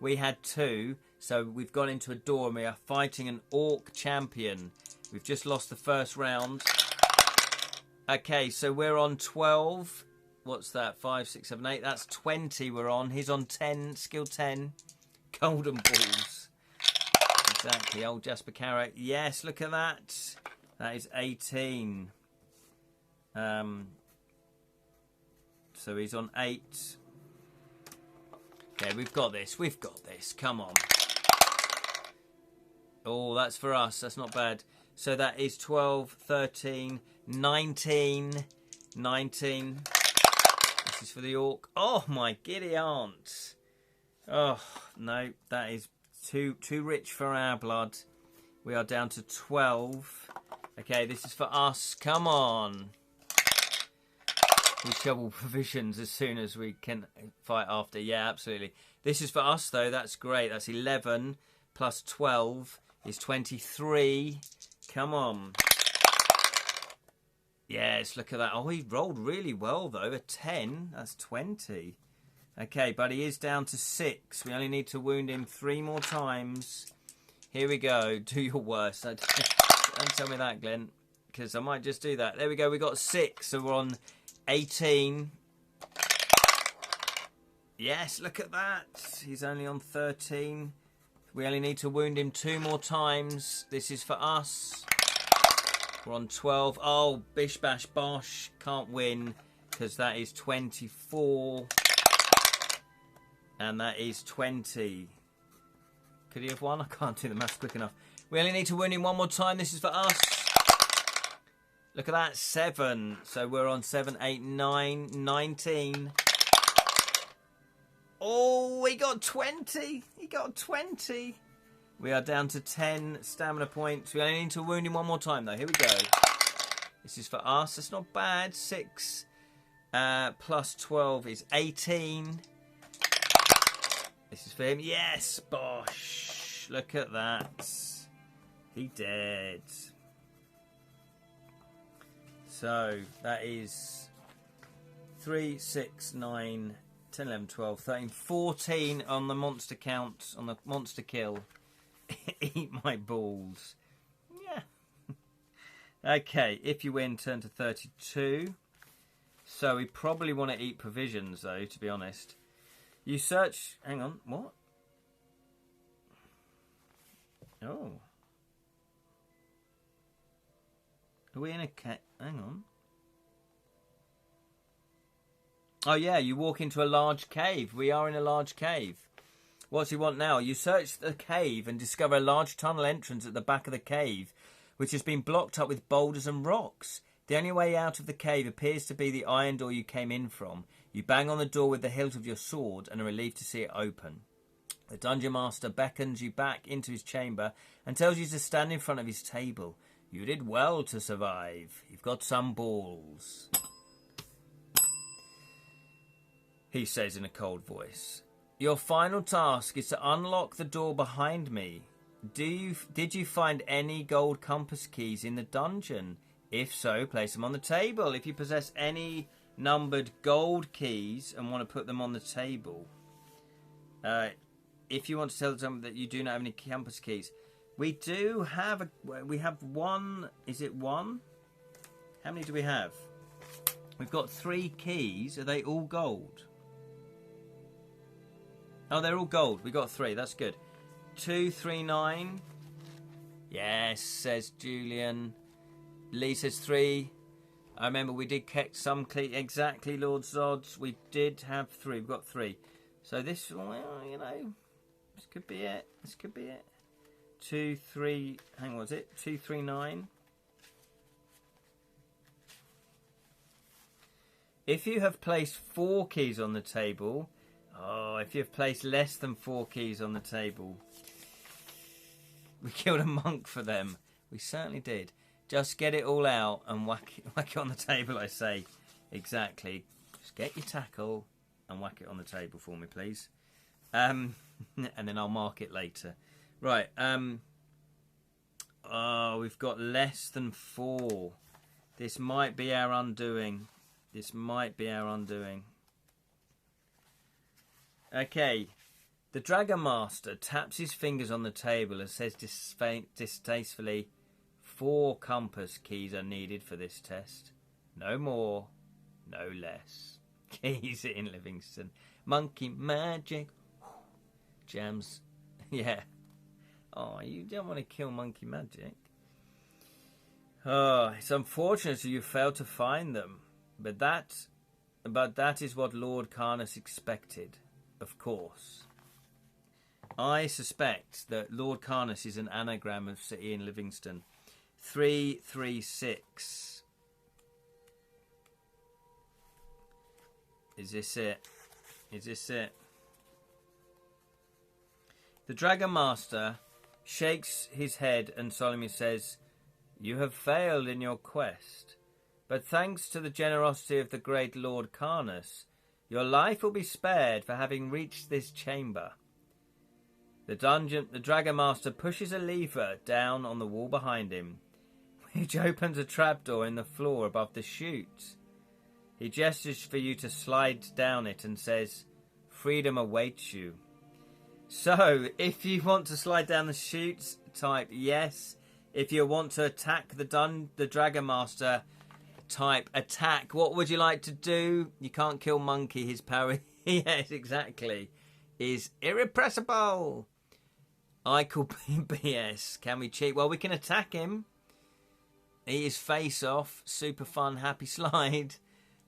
We had 2, so we've gone into a door and we are fighting an Orc Champion. We've just lost the first round. Okay, so we're on 12. What's that? 5, 6, 7, 8. That's 20 we're on. He's on 10, skill 10. Golden balls. Exactly, old Jasper Carrot. Yes, look at that. That is 18. So he's on 8. Okay, we've got this. We've got this. Come on. Oh, that's for us. That's not bad. So that is 12, 13, 19. 19. This is for the Orc. Oh, my giddy aunt. Oh, no. That is too rich for our blood. We are down to 12. Okay, this is for us. Come on. We shovel provisions as soon as we can fight after. Yeah, absolutely. This is for us, though. That's great. That's 11 plus 12 is 23. Come on. Yes, look at that. Oh, he rolled really well, though. A 10. That's 20. Okay, but he is down to 6. We only need to wound him 3 more times. Here we go. Do your worst. Don't tell me that, Glenn, because I might just do that. There we go. We got 6, so we're on 18. Yes, look at that. He's only on 13. We only need to wound him 2 more times. This is for us. We're on 12. Oh, bish, bash, bosh. Can't win because that is 24. And that is 20. Could he have won? I can't do the maths quick enough. We only need to win him 1 more time. This is for us. Look at that. 7. So we're on 7, 8, 9, 19. Oh, he got 20. He got 20. We are down to 10 stamina points. We only need to wound him 1 more time, though. Here we go. This is for us. That's not bad. 6 plus 12 is 18. This is for him. Yes, bosh. Look at that. He did. So that is 3, 6, 9, 10, 11, 12, 13, 14 on the monster count, on the monster kill. Eat my balls. Yeah. Okay, if you win, turn to 32. So we probably want to eat provisions, though, to be honest. You search... Hang on, what? Oh. Are we in a cave? Hang on. Oh, yeah, you walk into a large cave. We are in a large cave. What do you want now? You search the cave and discover a large tunnel entrance at the back of the cave, which has been blocked up with boulders and rocks. The only way out of the cave appears to be the iron door you came in from. You bang on the door with the hilt of your sword and are relieved to see it open. The dungeon master beckons you back into his chamber and tells you to stand in front of his table. You did well to survive. You've got some balls, he says in a cold voice. Your final task is to unlock the door behind me. Did you find any gold compass keys in the dungeon? If so, place them on the table. If you possess any numbered gold keys and want to put them on the table. If you want to tell them that you do not have any compass keys. We do have we have 1. Is it 1? How many do we have? We've got 3 keys. Are they all gold? Oh, they're all gold. We got 3. That's good. 2, 3, 9. Yes, says Julian. Lee says 3. I remember we did catch some exactly, Lord Zods. We did have 3. We've got 3. So this, well, you know, this could be it. This could be it. 2, 3. Hang on, was it 2, 3, 9? If you have placed 4 keys on the table, if you have placed less than 4 keys on the table, we killed a monk for them. We certainly did. Just get it all out and whack it on the table, I say. Exactly. Just get your tackle and whack it on the table for me, please. And then I'll mark it later. Right. We've got less than 4. This might be our undoing. This might be our undoing. Okay. The Dragon Master taps his fingers on the table and says distastefully, 4 compass keys are needed for this test. No more, no less. Keys in Livingston. Monkey magic. Jams. Yeah. Oh, you don't want to kill monkey magic. Oh, it's unfortunate that you failed to find them. But that is what Lord Carnuss expected, of course. I suspect that Lord Carnuss is an anagram of city in Livingston. 336. Is this it? Is this it? The Dragon Master shakes his head and solemnly says, "You have failed in your quest, but thanks to the generosity of the great Lord Carnuss, your life will be spared for having reached this chamber." The Dragon Master pushes a lever down on the wall behind him, which opens a trapdoor in the floor above the chute. He gestures for you to slide down it and says, Freedom awaits you. So, if you want to slide down the chute, type yes. If you want to attack the Dragon Master, type attack. What would you like to do? You can't kill Monkey. His power, yes, exactly, is irrepressible. I call BS. Can we cheat? Well, we can attack him. He is face off. Super fun, happy slide.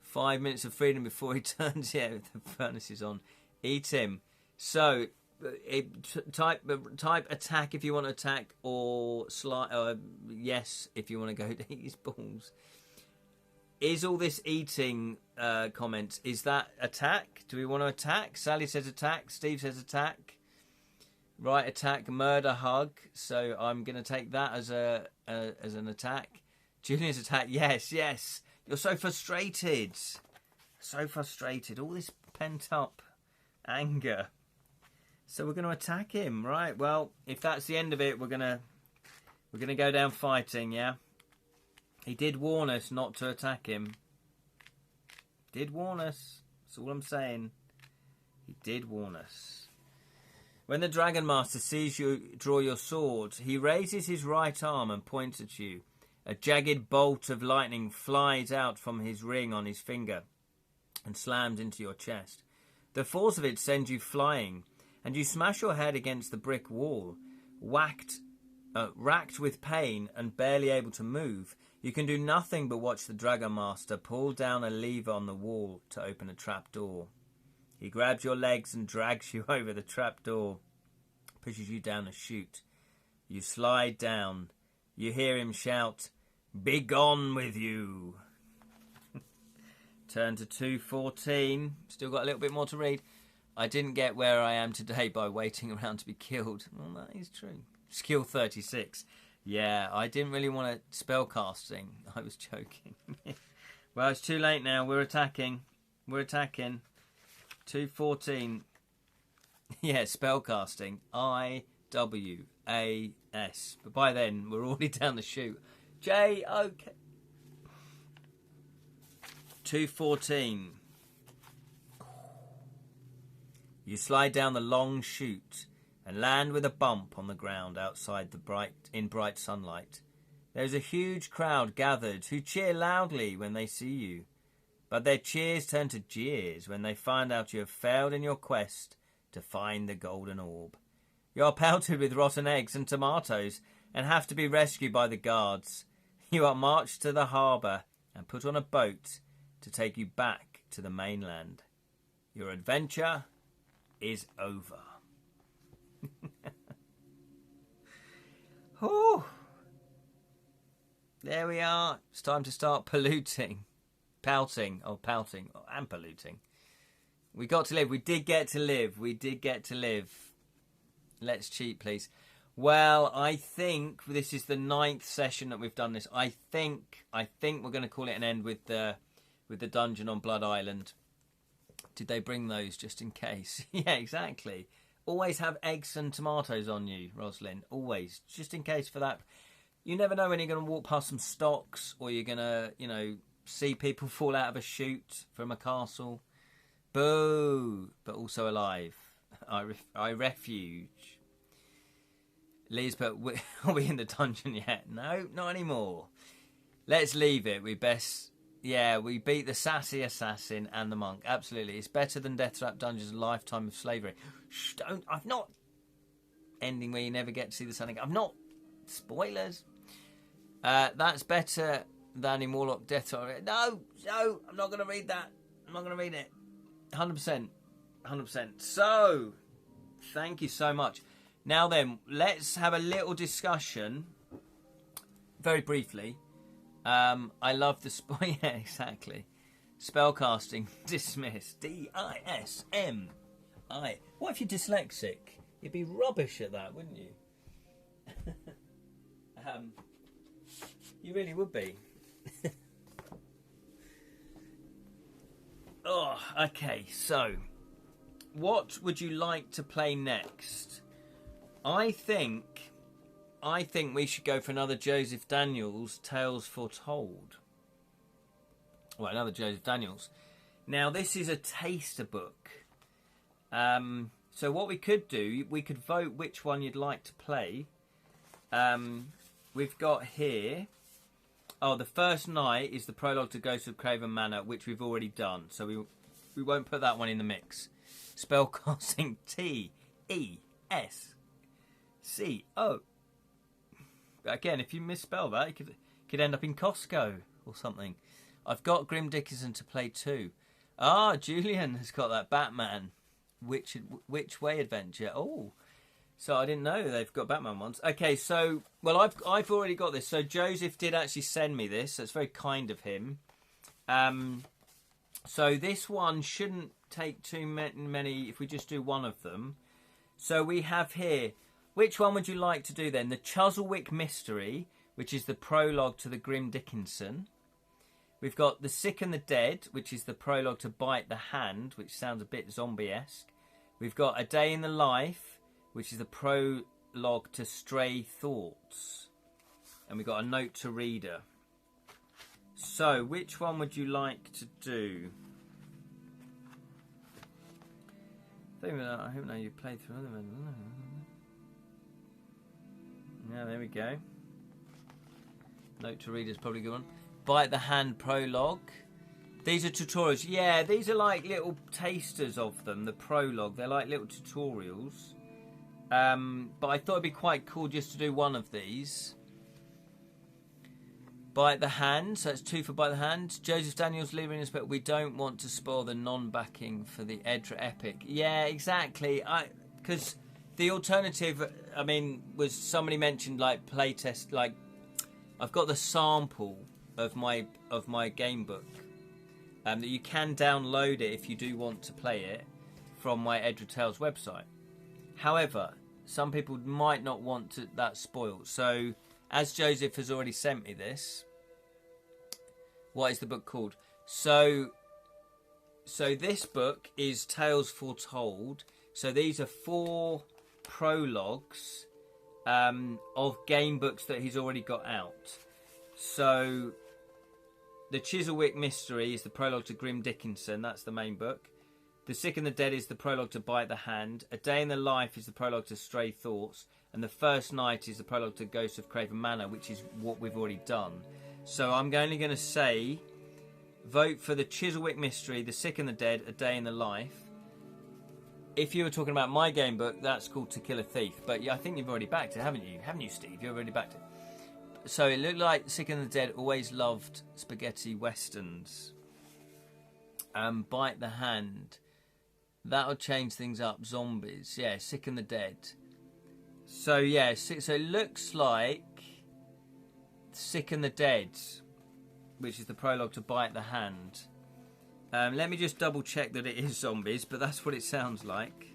5 minutes of freedom before he turns. Yeah, the furnace is on. Eat him. So, type attack if you want to attack, or yes if you want to go to eat his balls. Is all this eating comments, is that attack? Do we want to attack? Sally says attack. Steve says attack. Right, attack, murder, hug. So I'm going to take that as an attack. Julian's attack. Yes. You're so frustrated. So frustrated. All this pent up anger. So we're going to attack him, right? Well, if that's the end of it, we're gonna go down fighting, yeah. He did warn us not to attack him. Did warn us. That's all I'm saying. He did warn us. When the Dragon Master sees you draw your sword, he raises his right arm and points at you. A jagged bolt of lightning flies out from his ring on his finger and slams into your chest. The force of it sends you flying, and you smash your head against the brick wall. Racked with pain and barely able to move, you can do nothing but watch the Dragon Master pull down a lever on the wall to open a trap door. He grabs your legs and drags you over the trap door, pushes you down a chute. You slide down. You hear him shout, "Begone with you!" Turn to 214. Still got a little bit more to read. I didn't get where I am today by waiting around to be killed. Well, that is true. Skill 36. Yeah, I didn't really want to spell casting. I was joking. Well, it's too late now. We're attacking. 214. Yeah, spell casting. IWAS. But by then, we're already down the chute. JOK. 214. You slide down the long chute and land with a bump on the ground outside in bright sunlight. There is a huge crowd gathered who cheer loudly when they see you, but their cheers turn to jeers when they find out you have failed in your quest to find the Golden Orb. You are pelted with rotten eggs and tomatoes and have to be rescued by the guards. You are marched to the harbour and put on a boat to take you back to the mainland. Your adventure is over. Oh, there we are. It's time to start pouting and polluting. We got to live. We did get to live. Let's cheat, please. Well, I think this is the 9th session that we've done this. I think we're going to call it an end with the dungeon on Blood Island. Did they bring those just in case? Yeah, exactly. Always have eggs and tomatoes on you, Roslyn. Always. Just in case for that. You never know when you're going to walk past some stocks, or you're going to, see people fall out of a chute from a castle. Boo! But also alive. I refuge. Liz, but are we in the dungeon yet? No, not anymore. Let's leave it. We beat the sassy assassin and the monk. Absolutely. It's better than Deathtrap Dungeons' Lifetime of Slavery. Shh, don't. I've not. Ending where you never get to see the sun again. I've not. Spoilers. That's better than in Warlock Deathtrap. No, I'm not going to read that. I'm not going to read it. 100%. So, thank you so much. Now then, let's have a little discussion. Very briefly. I love the yeah, exactly. Spellcasting dismissed. DISMI. What if you're dyslexic? You'd be rubbish at that, wouldn't you? You really would be. Oh, okay. So, what would you like to play next? I think we should go for another Joseph Daniels Tales Foretold. Well, another Joseph Daniels. Now, this is a taster book. So what we could do, we could vote which one you'd like to play. We've got here. Oh, the first night is the prologue to Ghost of Craven Manor, which we've already done. So we won't put that one in the mix. Spellcasting T-E-S-C-O. Again, if you misspell that, you could end up in Costco or something. I've got Grim Dickinson to play too. Ah, Julian has got that Batman. Which way adventure? Oh, so I didn't know they've got Batman ones. Okay, so well, I've already got this. So Joseph did actually send me this. That's very kind of him. So this one shouldn't take too many if we just do one of them. So we have here. Which one would you like to do then? The Chuzzlewit Mystery, which is the prologue to the Grim Dickinson. We've got The Sick and the Dead, which is the prologue to Bite the Hand, which sounds a bit zombie-esque. We've got A Day in the Life, which is the prologue to Stray Thoughts. And we've got A Note to Reader. So, which one would you like to do? I hope now you played through them. Yeah, there we go. Note to Reader is probably a good one. Bite the Hand prologue. These are tutorials. Yeah, these are like little tasters of them, the prologue. They're like little tutorials. But I thought it'd be quite cool just to do one of these. Bite the Hand. So that's 2 for Bite the Hand. Joseph Daniels leaving us, but we don't want to spoil the non-backing for the Edra epic. Yeah, exactly. Because the alternative, I mean, was somebody mentioned like playtest. Like, I've got the sample of my Gamebook that you can download it if you do want to play it from my Edra Tales website. However, some people might not want that spoiled. So, as Joseph has already sent me this, what is the book called? So this book is Tales Foretold. So these are 4 prologues of game books that he's already got out. So the Chuzzlewit Mystery is the prologue to Grim Dickinson. That's the main book. The Sick and the Dead is the prologue to Bite the Hand. A Day in the Life is the prologue to Stray Thoughts. And the First Night is the prologue to Ghost of Craven Manor, which is what we've already done. So I'm only going to say, vote for the Chuzzlewit Mystery, The Sick and the Dead, A Day in the Life. If you were talking about my game book, that's called To Kill a Thief. But I think you've already backed it, haven't you? Haven't you, Steve? You've already backed it. So it looked like Sick and the Dead always loved spaghetti westerns. Bite the Hand. That'll change things up. Zombies. Yeah, Sick and the Dead. So yeah, so it looks like Sick and the Dead, which is the prologue to Bite the Hand. Let me just double check that it is zombies, but that's what it sounds like.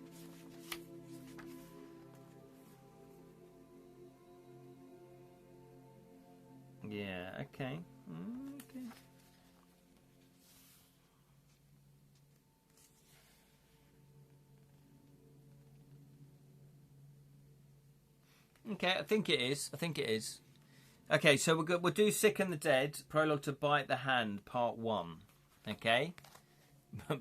Yeah, okay. Okay. Okay, I think it is. Okay, so we'll do Sick and the Dead, prologue to Bite the Hand, part 1. Okay?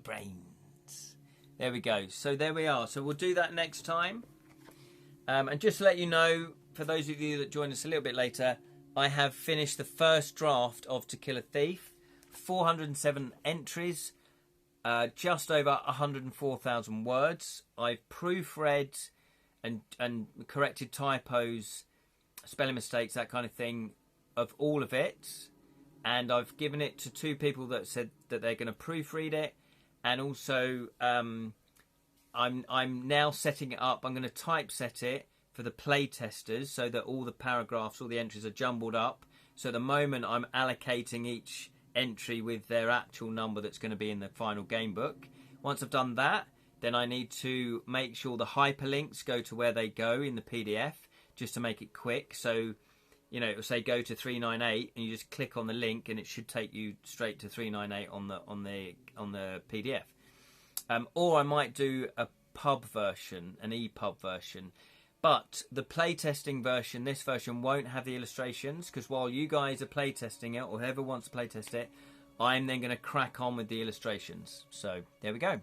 Brains. There we go. So there we are. So we'll do that next time. And just to let you know, for those of you that join us a little bit later, I have finished the first draft of To Kill a Thief. 407 entries, just over 104,000 words. I've proofread and corrected typos, spelling mistakes, that kind of thing, of all of it. And I've given it to 2 people that said that they're going to proofread it. And also, I'm now setting it up. I'm going to typeset it for the play testers so that all the paragraphs, all the entries are jumbled up. So at the moment, I'm allocating each entry with their actual number that's going to be in the final game book. Once I've done that, then I need to make sure the hyperlinks go to where they go in the PDF, just to make it quick. So, you know, it'll say go to 398, and you just click on the link, and it should take you straight to 398 on the PDF. Or I might do a pub version, an EPUB version. But the playtesting version, this version, won't have the illustrations, because while you guys are playtesting it, or whoever wants to playtest it, I'm then going to crack on with the illustrations. So there we go.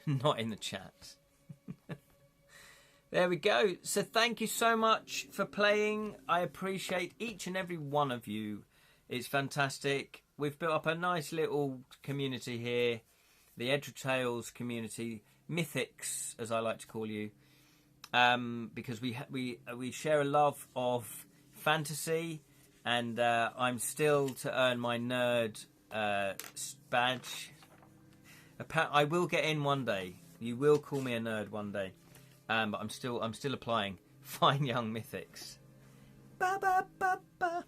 Not in the chat. There we go. So thank you so much for playing. I appreciate each and every one of you. It's fantastic. We've built up a nice little community here. The Edra Tales community. Mythics, as I like to call you. Because we share a love of fantasy. And I'm still to earn my nerd badge. I will get in one day. You will call me a nerd one day. But I'm still applying. Fine young mythics. Ba ba ba ba.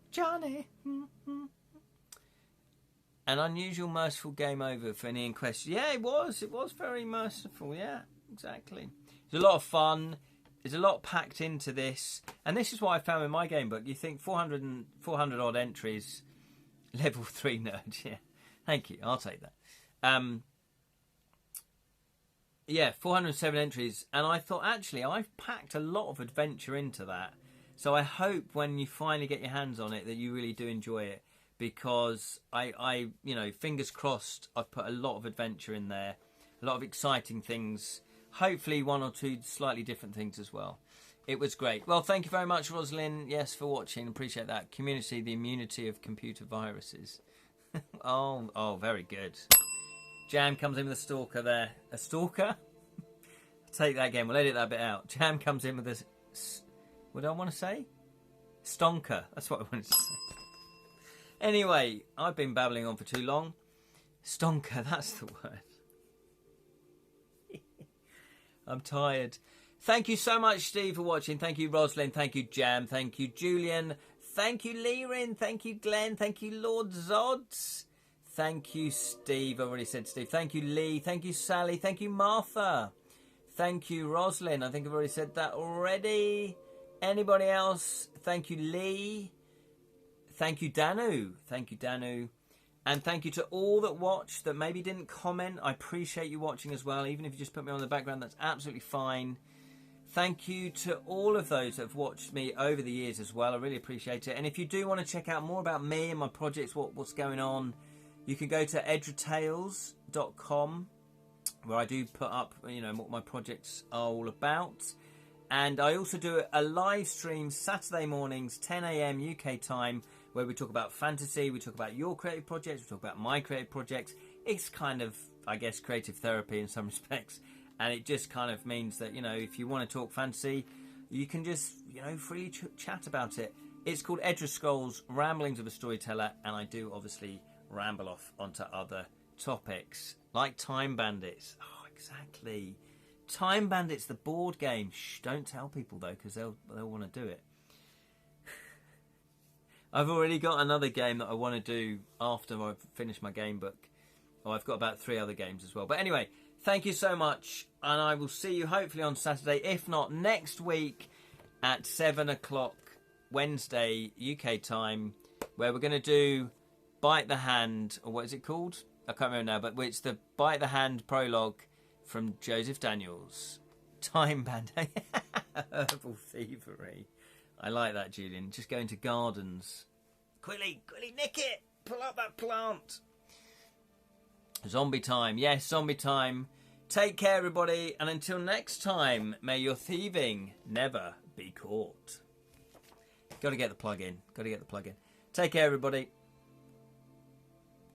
Johnny. An unusual, merciful game over for any question. Yeah, it was. It was very merciful. Yeah, exactly. It was a lot of fun. There's a lot packed into this, and this is what I found in my game book. You think 400 odd entries, level 3 nerd. Yeah, thank you. I'll take that. Yeah, 407 entries, and I thought actually I've packed a lot of adventure into that. So I hope when you finally get your hands on it that you really do enjoy it, because I fingers crossed, I've put a lot of adventure in there, a lot of exciting things, hopefully one or two slightly different things as well. It was great. Well, thank you very much, Rosalind, yes, for watching. Appreciate that. Community, the immunity of computer viruses. oh, very good. Jam comes in with a stalker there. A stalker? Take that again. We'll edit that bit out. Jam comes in with a... What do I want to say? Stonker. That's what I wanted to say. Anyway, I've been babbling on for too long. Stonker, that's the word. I'm tired. Thank you so much, Steve, for watching. Thank you, Rosalind. Thank you, Jam. Thank you, Julian. Thank you, Lirin. Thank you, Glenn. Thank you, Lord Zods. Thank you, Steve. I already said Steve. Thank you, Lee. Thank you, Sally. Thank you, Martha. Thank you, Rosalind. I think I've already said that already. Anybody else? Thank you, Lee. Thank you, Danu. Thank you, Danu. And thank you to all that watched that maybe didn't comment. I appreciate you watching as well. Even if you just put me on the background, that's absolutely fine. Thank you to all of those that have watched me over the years as well. I really appreciate it. And if you do want to check out more about me and my projects, what's going on, you can go to edratales.com, where I do put up, what my projects are all about. And I also do a live stream Saturday mornings, 10 a.m. UK time, where we talk about fantasy, we talk about your creative projects, we talk about my creative projects. It's kind of, I guess, creative therapy in some respects. And it just kind of means that, if you want to talk fantasy, you can just, freely chat about it. It's called Edra Scrolls, Ramblings of a Storyteller, and I do obviously ramble off onto other topics, like Time Bandits. Oh, exactly. Time Bandits, the board game. Shh, don't tell people, though, because they'll want to do it. I've already got another game that I want to do after I've finished my game book. Oh, I've got about 3 other games as well. But anyway, thank you so much, and I will see you hopefully on Saturday, if not next week at 7 o'clock Wednesday UK time, where we're going to do Bite the Hand, or what is it called? I can't remember now, but it's the Bite the Hand prologue from Joseph Daniels. Time Bandit. Herbal thievery. I like that, Julian. Just go into gardens. Quickly, nick it! Pull up that plant! Zombie time. Yes, zombie time. Take care, everybody, and until next time, may your thieving never be caught. Got to get the plug in. Take care, everybody.